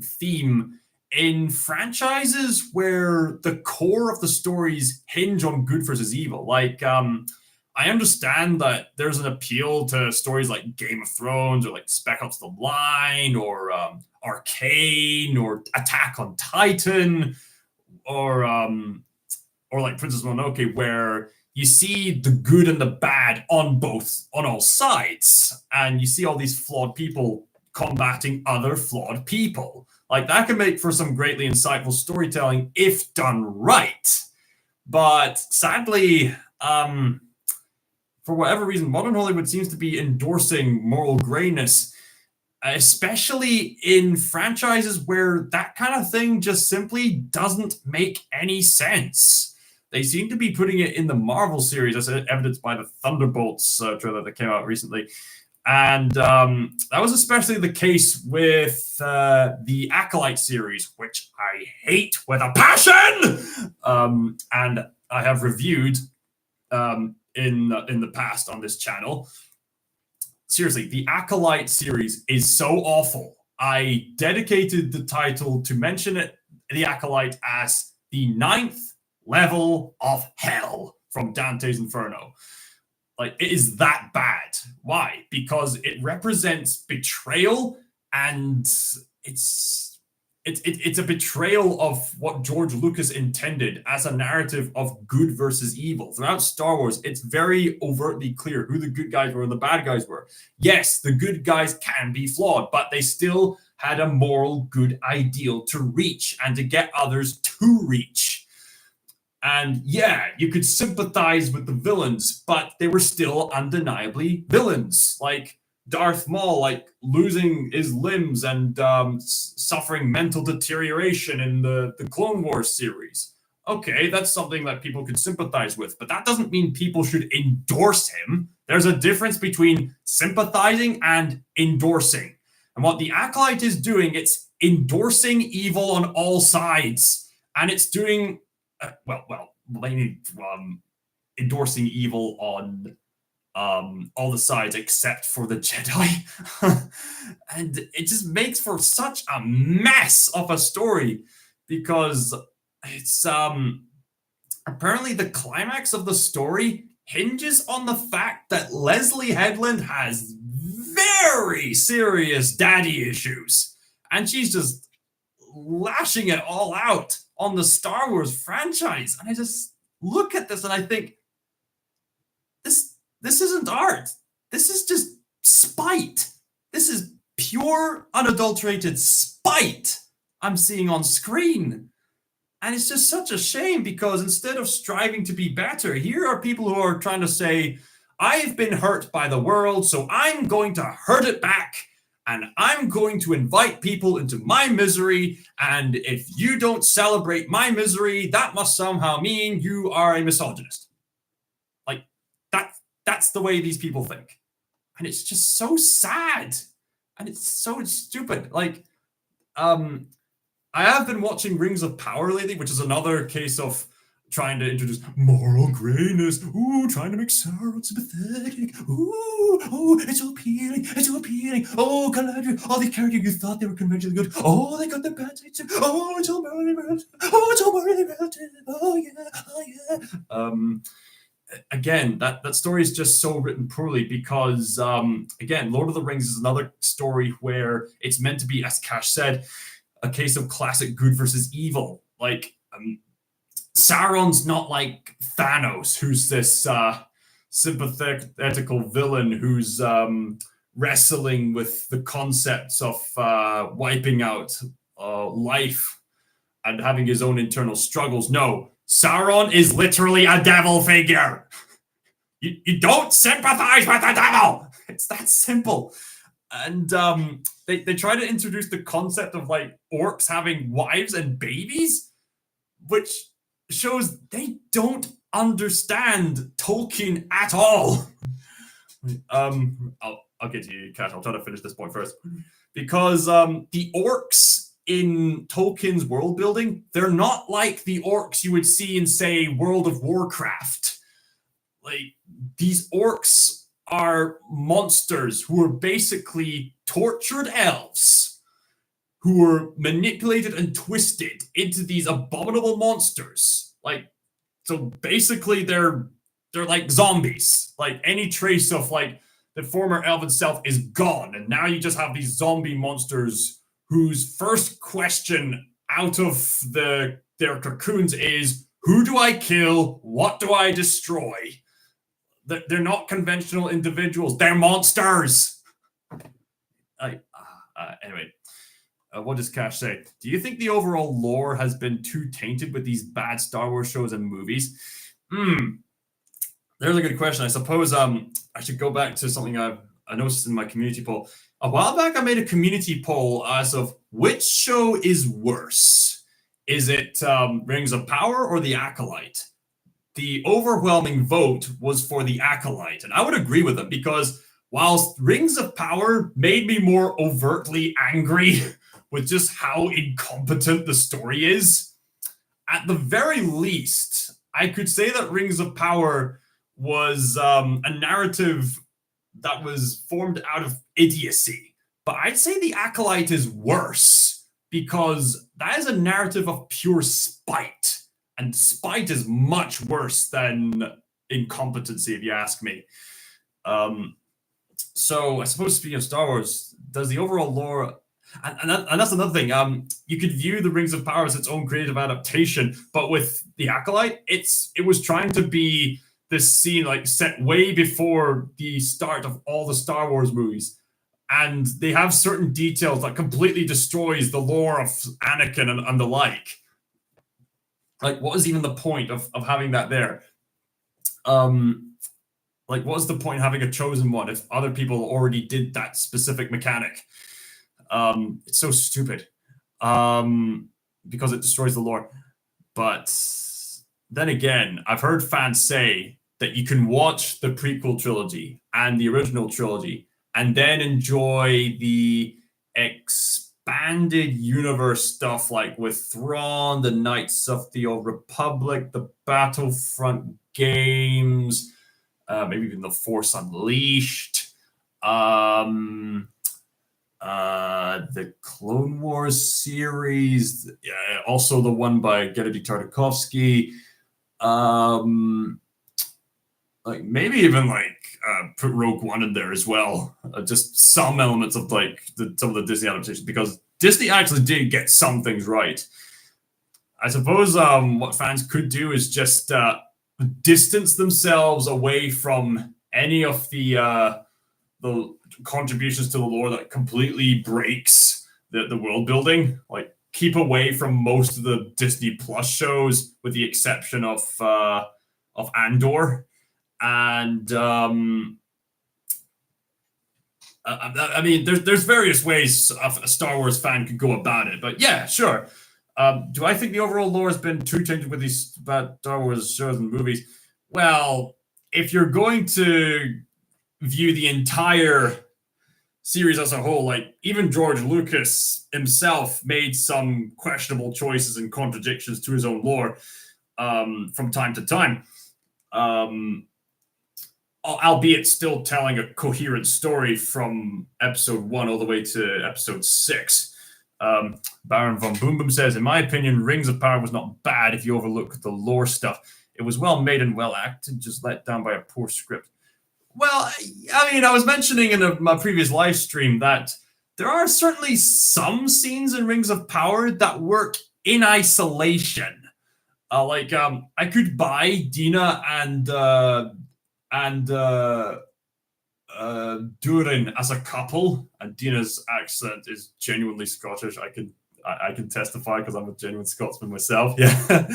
theme in franchises where the core of the stories hinge on good versus evil. Like, I understand that there's an appeal to stories like Game of Thrones or like Spec Ops: The Line or Arcane or Attack on Titan or like Princess Mononoke, where you see the good and the bad on all sides, and you see all these flawed people combating other flawed people. Like, that can make for some greatly insightful storytelling if done right. But sadly, for whatever reason, modern Hollywood seems to be endorsing moral grayness, especially in franchises where that kind of thing just simply doesn't make any sense. They seem to be putting it in the Marvel series, as evidenced by the Thunderbolts trailer that came out recently. And that was especially the case with the Acolyte series, which I hate with a passion, and I have reviewed in the past on this channel. Seriously, the Acolyte series is so awful. I dedicated the title to mention it, the Acolyte, as the 9th level of hell from Dante's Inferno. Like, it is that bad. Why? Because it represents betrayal, and it's a betrayal of what George Lucas intended as a narrative of good versus evil. Throughout Star Wars, it's very overtly clear who the good guys were and the bad guys were. Yes, the good guys can be flawed, but they still had a moral good ideal to reach and to get others to reach. And yeah, you could sympathize with the villains, but they were still undeniably villains. Like Darth Maul, like losing his limbs and suffering mental deterioration in the Clone Wars series. Okay, that's something that people could sympathize with, but that doesn't mean people should endorse him. There's a difference between sympathizing and endorsing. And what the Acolyte is doing, it's endorsing evil on all sides. And it's doing... endorsing evil on all the sides except for the Jedi. And it just makes for such a mess of a story, because it's apparently the climax of the story hinges on the fact that Leslie Headland has very serious daddy issues, and she's just lashing it all out on the Star Wars franchise. And I just, look at this and I think, this isn't art. This is just spite. This is pure, unadulterated spite I'm seeing on screen. And it's just such a shame because instead of striving to be better, here are people who are trying to say, I've been hurt by the world, so I'm going to hurt it back. And I'm going to invite people into my misery. And if you don't celebrate my misery, that must somehow mean you are a misogynist. Like, that's the way these people think. And it's just so sad. And it's so stupid. Like, I have been watching Rings of Power lately, which is another case of trying to introduce moral grayness. Ooh, trying to make Sauron sympathetic. Ooh, it's so appealing. It's so appealing. Oh, Galadriel, all the characters you thought they were conventionally good. Oh, they got the bad side too. Oh, it's all morally melted. Oh, it's all morally melted. Oh, yeah. Again, that story is just so written poorly because, again, Lord of the Rings is another story where it's meant to be, as Cash said, a case of classic good versus evil. Like, Sauron's not like Thanos, who's this sympathetical villain who's wrestling with the concepts of wiping out life and having his own internal struggles. No, Sauron is literally a devil figure. You don't sympathize with the devil. It's that simple. And they try to introduce the concept of like orcs having wives and babies, which shows they don't understand Tolkien at all. I'll get to you, Kat. I'll try to finish this point first. Because the orcs in Tolkien's world building, they're not like the orcs you would see in, say, World of Warcraft. Like, these orcs are monsters who are basically tortured elves who were manipulated and twisted into these abominable monsters. Like, so basically they're like zombies. Like, any trace of like the former elven self is gone, and now you just have these zombie monsters whose first question out of their cocoons is, who do I kill? What do I destroy? They're not conventional individuals. They're monsters. Anyway, what does Cash say? Do you think the overall lore has been too tainted with these bad Star Wars shows and movies? There's a good question. I suppose I should go back to something I noticed in my community poll. A while back, I made a community poll as of which show is worse. Is it Rings of Power or The Acolyte? The overwhelming vote was for The Acolyte, and I would agree with them because whilst Rings of Power made me more overtly angry with just how incompetent the story is, at the very least, I could say that Rings of Power was a narrative that was formed out of idiocy. But I'd say The Acolyte is worse because that is a narrative of pure spite. And spite is much worse than incompetency, if you ask me. So I suppose speaking of Star Wars, does the overall lore... And that's another thing. You could view the Rings of Power as its own creative adaptation, but with The Acolyte, it was trying to be this scene like set way before the start of all the Star Wars movies. And they have certain details that completely destroys the lore of Anakin and the like. Like, what is even the point of having that there? Like, what's the point of having a chosen one if other people already did that specific mechanic? It's so stupid because it destroys the lore. But then again, I've heard fans say that you can watch the prequel trilogy and the original trilogy and then enjoy the expanded universe stuff like with Thrawn, the Knights of the Old Republic, the Battlefront games, maybe even the Force Unleashed, the Clone Wars series, also the one by Gennady Tartakovsky, like maybe even like put Rogue One in there as well. Just some elements of like some of the Disney adaptations, because Disney actually did get some things right. I suppose what fans could do is just distance themselves away from any of the contributions to the lore that completely breaks the world building. Like, keep away from most of the Disney Plus shows, with the exception of Andor, and I mean, there's various ways a Star Wars fan could go about it, but yeah, sure. Do I think the overall lore has been too changed with these Star Wars shows and movies? Well, if you're going to view the entire series as a whole, like, even George Lucas himself made some questionable choices and contradictions to his own lore from time to time, albeit still telling a coherent story from episode 1 all the way to episode 6. Baron von Boom Boom says, in my opinion, Rings of Power was not bad if you overlook the lore stuff. It was well made and well acted, just let down by a poor script. Well, I mean, I was mentioning in my previous live stream that there are certainly some scenes in Rings of Power that work in isolation. I could buy Dina and Durin as a couple, and Dina's accent is genuinely Scottish. I can testify because I'm a genuine Scotsman myself. Yeah.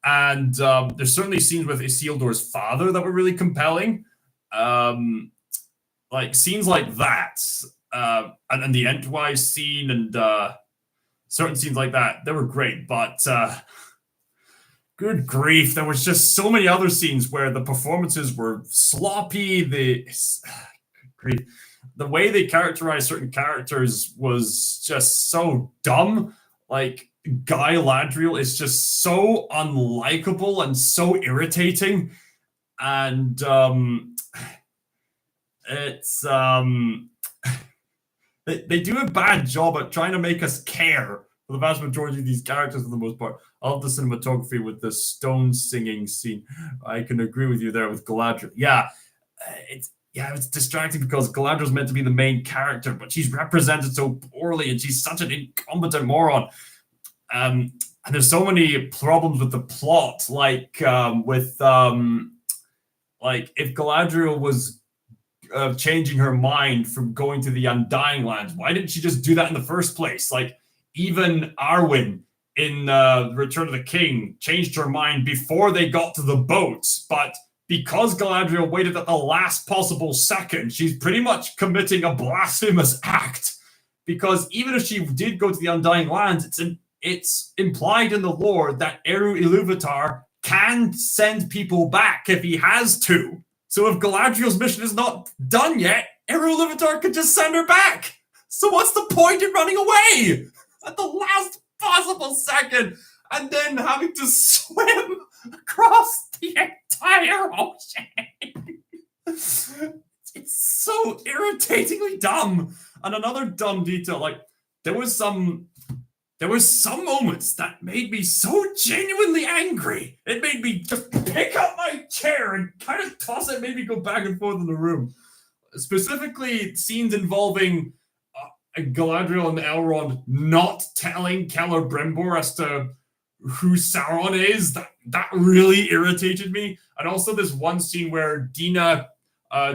And there's certainly scenes with Isildur's father that were really compelling. Like scenes like that, and the Entwise scene, and certain scenes like that, they were great. But good grief, there was just so many other scenes where the performances were sloppy. The way they characterized certain characters was just so dumb. Like, Guy Ladriel is just so unlikable and so irritating, and it's they do a bad job at trying to make us care for the vast majority of these characters for the most part. I love the cinematography with the stone singing scene. I can agree with you there with Galadriel. Yeah, it's distracting because Galadriel's meant to be the main character, but she's represented so poorly, and she's such an incompetent moron. And there's so many problems with the plot, like if Galadriel was changing her mind from going to the Undying Lands, why didn't she just do that in the first place? Like, even Arwen in Return of the King changed her mind before they got to the boats, but because Galadriel waited at the last possible second, she's pretty much committing a blasphemous act. Because even if she did go to the Undying Lands, it's implied in the lore that Eru Iluvatar can send people back if he has to. So if Galadriel's mission is not done yet, Eru Iluvatar could just send her back. So what's the point in running away at the last possible second and then having to swim across the entire ocean? It's so irritatingly dumb. And another dumb detail, like, there was some moments that made me so genuinely angry. It made me just pick up my chair and kind of toss it, made me go back and forth in the room. Specifically, scenes involving Galadriel and Elrond not telling Celebrimbor as to who Sauron is. That really irritated me. And also this one scene where Dina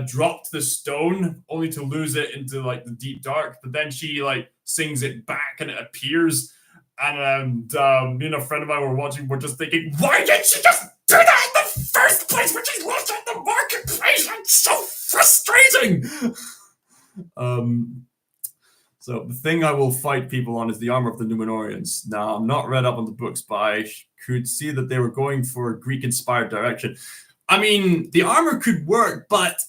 dropped the stone only to lose it into like the deep dark, but then she like sings it back and it appears, and me and a friend of mine were watching, we're just thinking, why didn't she just do that in the first place when she's lost at the marketplace? It's so frustrating. So the thing I will fight people on is the armor of the Numenorians. Now, I'm not read up on the books, but I could see that they were going for a Greek-inspired direction. I mean, the armor could work, but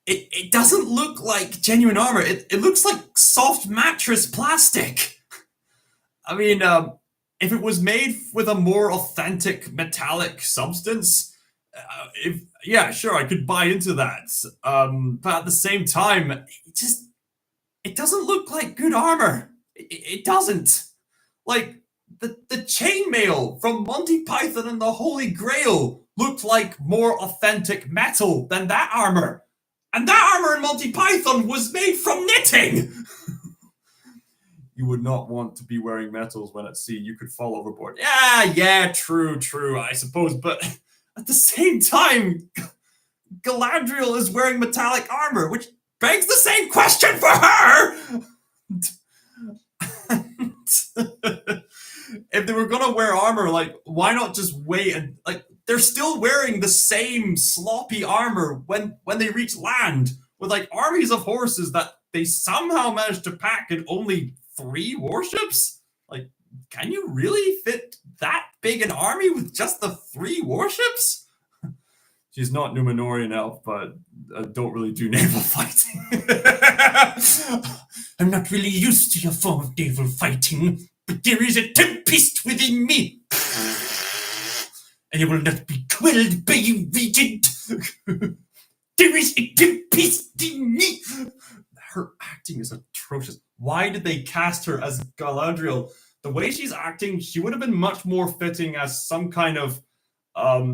it doesn't look like genuine armor. It looks like soft mattress plastic. I mean, if it was made with a more authentic metallic substance, yeah, sure, I could buy into that. But at the same time, it doesn't look like good armor. It doesn't. Like, the chainmail from Monty Python and the Holy Grail looked like more authentic metal than that armor. And that armor in Monty Python was made from knitting. you would not want to be wearing metals when at sea. You could fall overboard. Yeah, true, I suppose. But at the same time, Galadriel is wearing metallic armor, which begs the same question for her. If they were gonna wear armor, like, why not just wait and like they're still wearing the same sloppy armor when they reach land with like armies of horses that they somehow managed to pack in only 3 warships? Like, can you really fit that big an army with just the 3 warships? She's not Numenorian elf, but I don't really do naval fighting. I'm not really used to your form of naval fighting, but there is a tempest within me, and it will not be quelled by you, Regent. There is a tempest in me. Her acting is atrocious. Why did they cast her as Galadriel? The way she's acting, she would have been much more fitting as some kind of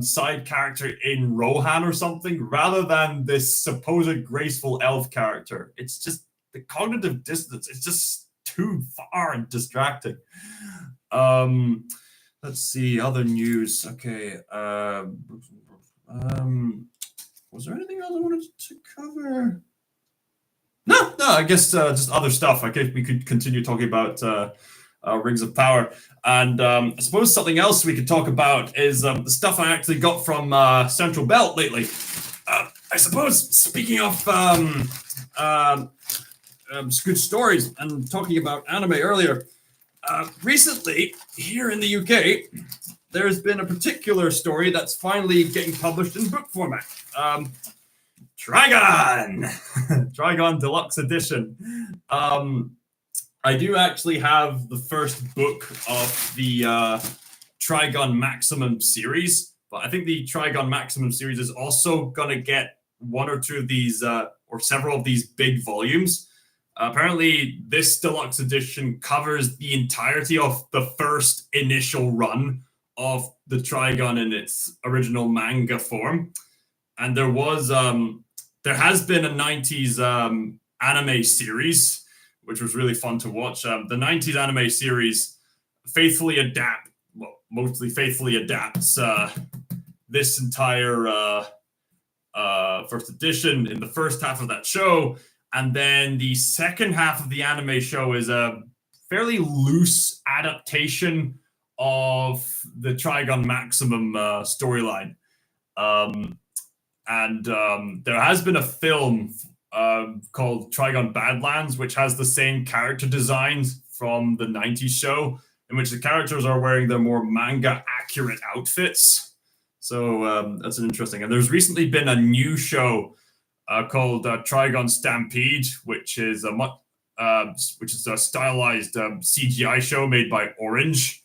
side character in Rohan or something, rather than this supposed graceful elf character. It's just the cognitive dissonance. It's just too far and distracting. Let's see, other news. Okay. Was there anything else I wanted to cover? No, I guess just other stuff. I guess we could continue talking about Rings of Power. And I suppose something else we could talk about is the stuff I actually got from Central Belt lately. I suppose, speaking of good stories and talking about anime earlier, recently, here in the UK, there's been a particular story that's finally getting published in book format. Trigon! Trigon Deluxe Edition. I do actually have the first book of the Trigon Maximum series, but I think the Trigon Maximum series is also going to get 1 or 2 of these, or several of these big volumes. Apparently, this deluxe edition covers the entirety of the first initial run of the Trigon in its original manga form. And there has been a 90s anime series, which was really fun to watch. The 90s anime series mostly faithfully adapts this entire first edition in the first half of that show. And then the second half of the anime show is a fairly loose adaptation of the Trigon Maximum storyline. And there has been a film called Trigon Badlands, which has the same character designs from the 90s show, in which the characters are wearing their more manga-accurate outfits. So that's interesting. And there's recently been a new show called Trigon Stampede, which is a stylized CGI show made by Orange,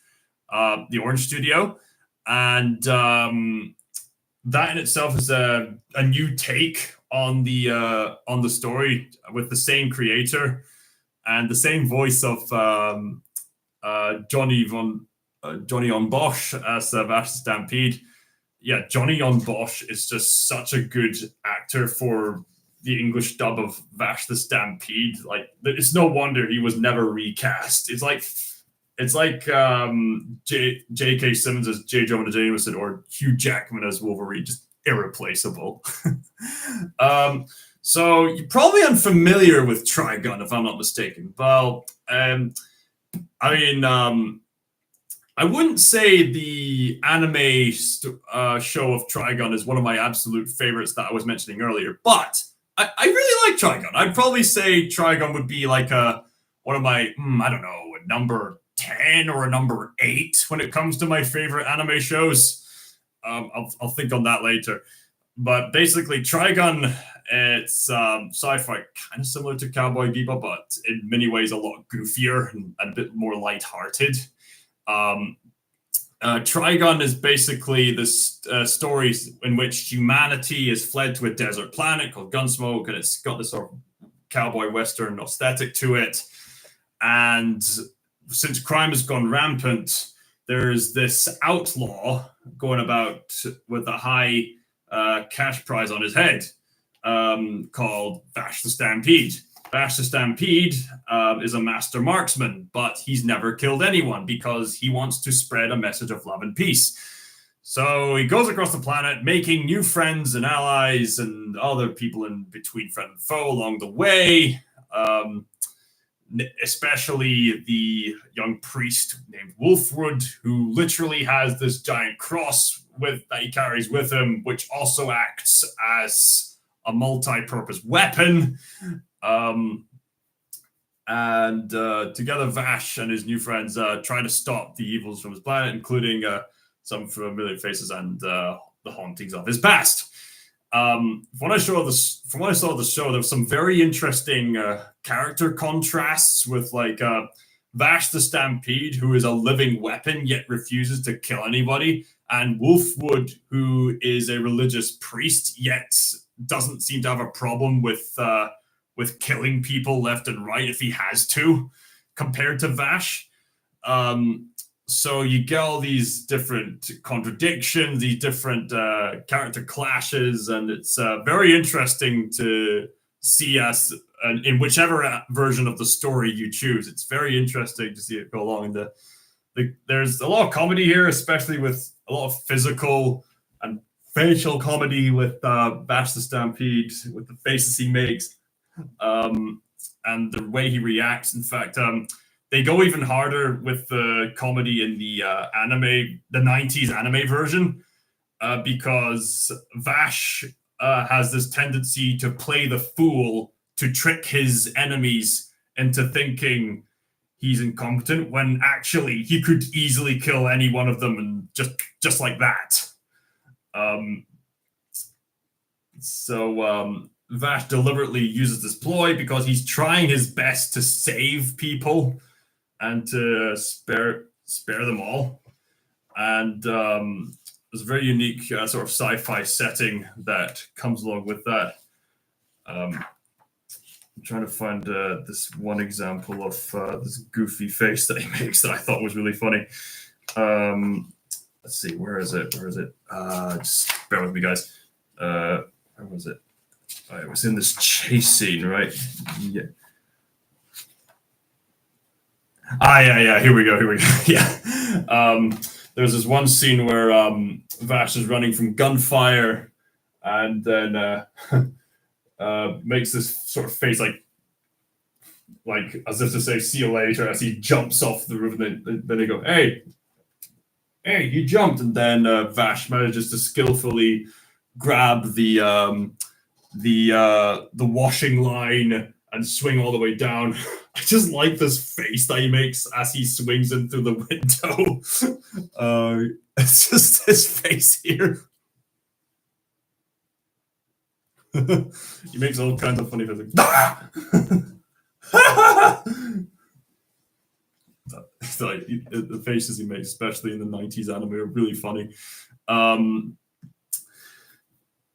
the Orange Studio, and that in itself is a new take on the story with the same creator and the same voice of Johnny on Bosch as Vash Stampede. Yeah, Johnny on Bosch is just such a good actor for the English dub of Vash the Stampede. Like, it's no wonder he was never recast. It's like J.K. Simmons as J. Jonah Jameson or Hugh Jackman as Wolverine, just irreplaceable. So you're probably unfamiliar with Trigon, if I'm not mistaken. Well, I wouldn't say the anime show of Trigon is one of my absolute favorites that I was mentioning earlier, but I really like Trigon. I'd probably say Trigon would be like one of my, I don't know, a number 10 or a number 8 when it comes to my favorite anime shows. I'll think on that later. But basically, Trigon, it's sci-fi, kind of similar to Cowboy Bebop, but in many ways a lot goofier and a bit more lighthearted. Trigon is basically this story in which humanity is fled to a desert planet called Gunsmoke, and it's got this sort of cowboy western aesthetic to it. And since crime has gone rampant, there's this outlaw going about with a high cash prize on his head called Vash the Stampede. Vash the Stampede is a master marksman, but he's never killed anyone because he wants to spread a message of love and peace. So he goes across the planet, making new friends and allies and other people in between friend and foe along the way. Especially the young priest named Wolfwood, who literally has this giant cross that he carries with him, which also acts as a multi-purpose weapon. Together, Vash and his new friends try to stop the evils from his planet, including some familiar faces and the hauntings of his past. From what I saw of the show, there was some very interesting character contrasts with like Vash the Stampede, who is a living weapon yet refuses to kill anybody, and Wolfwood, who is a religious priest yet doesn't seem to have a problem with killing people left and right if he has to, compared to Vash. So you get all these different contradictions, these different character clashes, and it's very interesting to see us in whichever version of the story you choose. It's very interesting to see it go along. There's a lot of comedy here, especially with a lot of physical and facial comedy with Vash the Stampede, with the faces he makes, and the way he reacts. In fact, they go even harder with the comedy in the anime, the 90s anime version, because Vash has this tendency to play the fool, to trick his enemies into thinking he's incompetent, when actually he could easily kill any one of them, and just like that. Vash deliberately uses this ploy because he's trying his best to save people and to spare them all. And there's a very unique sort of sci-fi setting that comes along with that. I'm trying to find this one example of this goofy face that he makes that I thought was really funny. Let's see, where is it? Just bear with me, guys. Where was it? It was in this chase scene, right? Yeah. Yeah. Here we go. Yeah. There's this one scene where Vash is running from gunfire, and then makes this sort of face like as if to say "see you later" as he jumps off the roof. And then they go, "Hey, you jumped!" And then Vash manages to skillfully grab the washing line and swing all the way down. I just like this face that he makes as he swings in through the window. It's just his face here. He makes all kinds of funny faces. The faces he makes, especially in the 90s anime, are really funny.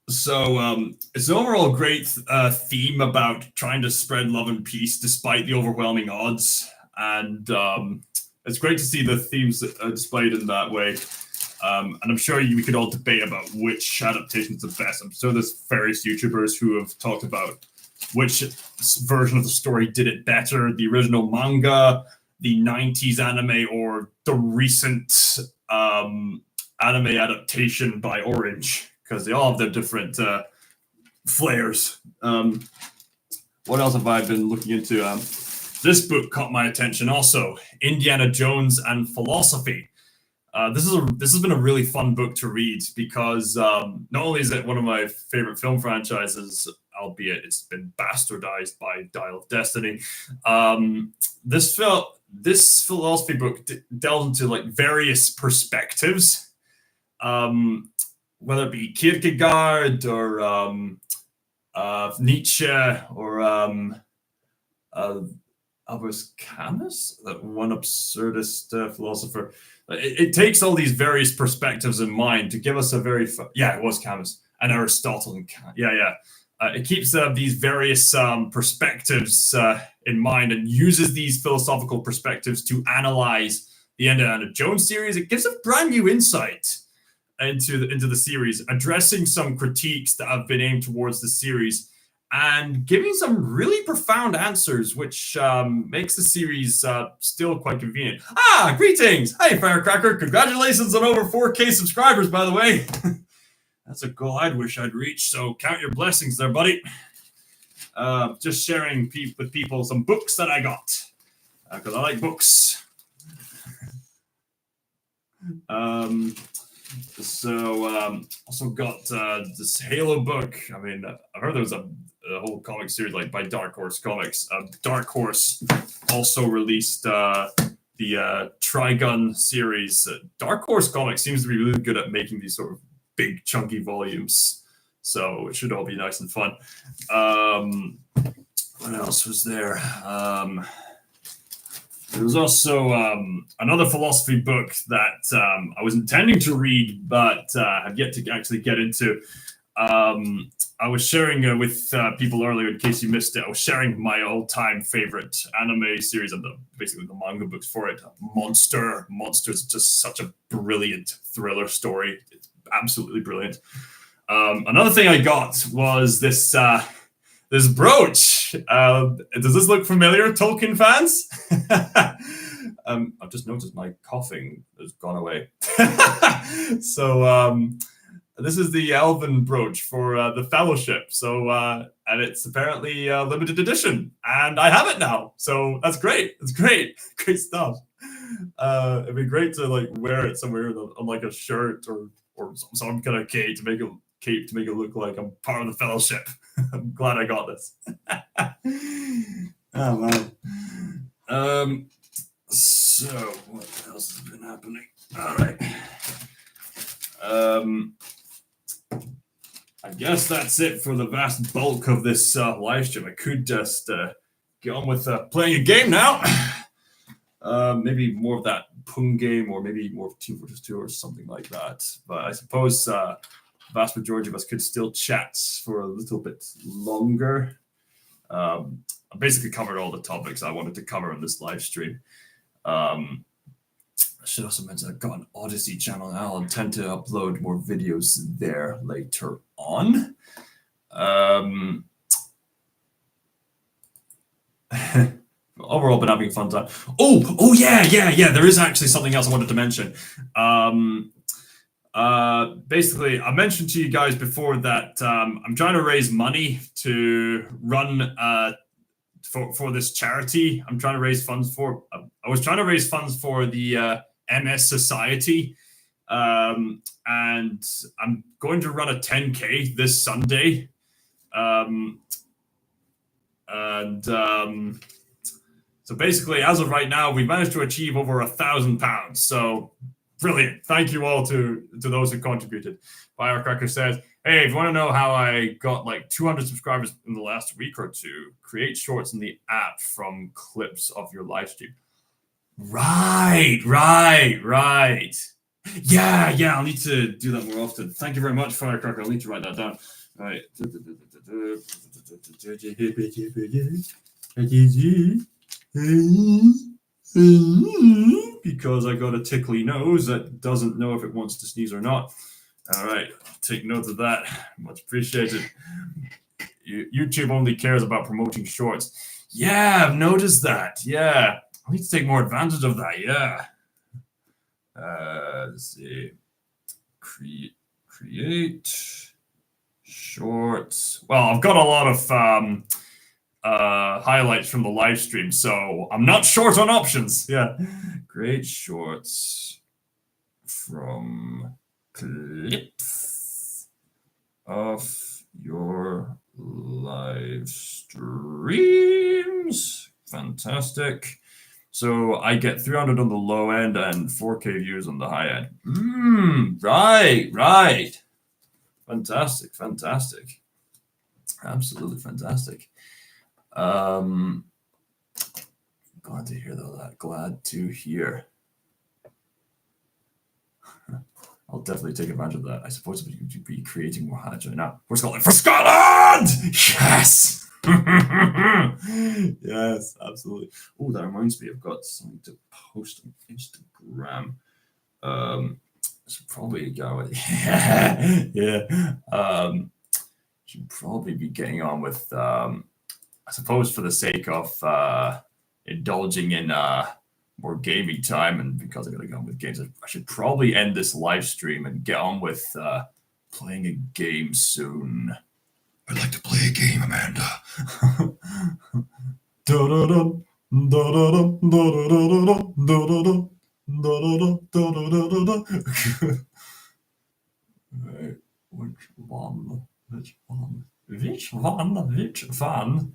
It's an overall great theme about trying to spread love and peace despite the overwhelming odds, and it's great to see the themes displayed in that way. And I'm sure we could all debate about which adaptation is the best. I'm sure there's various YouTubers who have talked about which version of the story did it better, the original manga, the 90s anime, or the recent anime adaptation by Orange, because they all have their different flares. What else have I been looking into? This book caught my attention also, Indiana Jones and Philosophy. This has been a really fun book to read because not only is it one of my favorite film franchises, albeit it's been bastardized by Dial of Destiny, this philosophy book delves into like various perspectives, whether it be Kierkegaard or Nietzsche or Albus Camus, that one absurdist philosopher. It takes all these various perspectives in mind to give us a very it was Camus and Aristotle and it keeps these various perspectives in mind and uses these philosophical perspectives to analyze the Indiana Jones series. It gives a brand new insight into the series, addressing some critiques that have been aimed towards the series, and giving some really profound answers, which makes the series still quite convenient. Greetings! Hey, Firecracker! Congratulations on over 4K subscribers, by the way. That's a goal I'd wish I'd reach, so count your blessings there, buddy. Just sharing with people some books that I got, because I like books. Also got this Halo book. I mean, I heard there was a whole comic series like by Dark Horse Comics. Dark Horse also released the Trigun series. Dark Horse Comics seems to be really good at making these sort of big chunky volumes, so it should all be nice and fun. What else was there? There was also another philosophy book that I was intending to read, but have yet to actually get into. I was sharing with people earlier, in case you missed it, I was sharing my all-time favorite anime series and basically the manga books for it. Monster. Monster is just such a brilliant thriller story. It's absolutely brilliant. Another thing I got was this brooch. Does this look familiar, Tolkien fans? I've just noticed my coughing has gone away. So this is the Elven brooch for the Fellowship. So and it's apparently a limited edition, and I have it now. So that's great. It's great. Great stuff. It'd be great to like wear it somewhere on like a shirt or some kind of cape to make it look like I'm part of the Fellowship. I'm glad I got this. Oh man. So what else has been happening? All right. I guess that's it for the vast bulk of this live stream. I could just get on with playing a game now. Maybe more of that Pung game, or maybe more of Team Fortress 2 or something like that. But I suppose the vast majority of us could still chat for a little bit longer. I basically covered all the topics I wanted to cover in this live stream. I should also mention I've got an Odyssey channel now. I'll intend to upload more videos there later on. Overall, been having a fun time. Oh yeah. There is actually something else I wanted to mention. Basically, I mentioned to you guys before that I'm trying to raise money to run for this charity. I'm trying to raise funds for. I was trying to raise funds for the MS Society, and I'm going to run a 10K this Sunday. So basically, as of right now, we've managed to achieve over £1,000. So brilliant. Thank you all to those who contributed. Firecracker says, hey, if you want to know how I got like 200 subscribers in the last week or two, create shorts in the app from clips of your live stream. Right. Yeah, I'll need to do that more often. Thank you very much, Firecracker. I'll need to write that down. All right. Because I got a tickly nose that doesn't know if it wants to sneeze or not. All right, I'll take note of that. Much appreciated. YouTube only cares about promoting shorts. Yeah, I've noticed that. Yeah, I need to take more advantage of that. Yeah. Let's see. Create shorts. Well, I've got a lot of highlights from the live stream, so I'm not short on options. Yeah. Create shorts from clips of your live streams. Fantastic. So I get 300 on the low end and 4K views on the high end. Right. Fantastic. Absolutely fantastic. Glad to hear that. Glad to hear. I'll definitely take advantage of that. I suppose we could be creating more highlights right now. For Scotland! Yes! Yes, absolutely. Oh, that reminds me, I've got something to post on Instagram. It's probably a guy with yeah. should probably be getting on with, I suppose, for the sake of indulging in more gaming time, and because I gotta go on with games, I should probably end this live stream and get on with playing a game soon. I'd like to play a game, Amanda. Which one? Which one? Which one? Which one?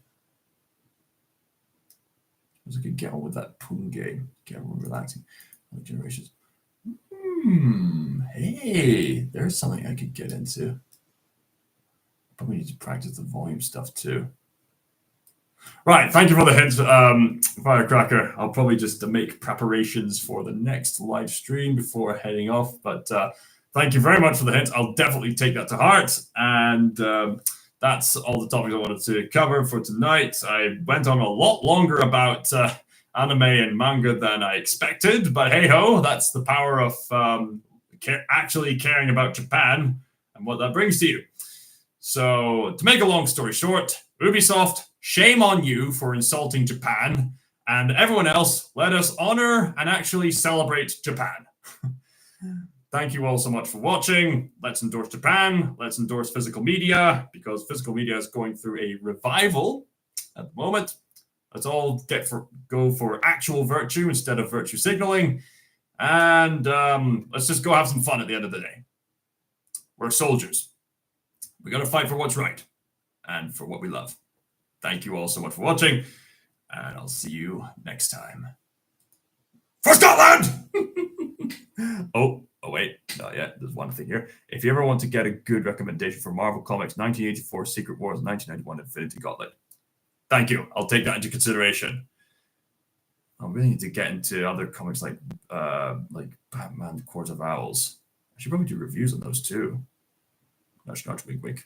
I was like, get on with that Poon game. Get on with relaxing. Generations. Hey, there's something I could get into. Probably need to practice the volume stuff too. Right, thank you for the hints, Firecracker. I'll probably just make preparations for the next live stream before heading off, but thank you very much for the hints. I'll definitely take that to heart, and that's all the topics I wanted to cover for tonight. I went on a lot longer about anime and manga than I expected, but hey-ho, that's the power of actually caring about Japan and what that brings to you. So, to make a long story short, Ubisoft, shame on you for insulting Japan, and everyone else, let us honor and actually celebrate Japan. Thank you all so much for watching. Let's endorse Japan. Let's endorse physical media, because physical media is going through a revival at the moment. Let's all go for actual virtue instead of virtue signaling. And let's just go have some fun at the end of the day. We're soldiers. We got to fight for what's right and for what we love. Thank you all so much for watching, and I'll see you next time. For Scotland! Oh, wait, not yet. There's one thing here. If you ever want to get a good recommendation for Marvel Comics 1984 Secret Wars, 1991 Infinity Gauntlet, thank you. I'll take that into consideration. I really need to get into other comics like Batman Court of Owls. I should probably do reviews on those too. Nudge, nudge, wink, wink.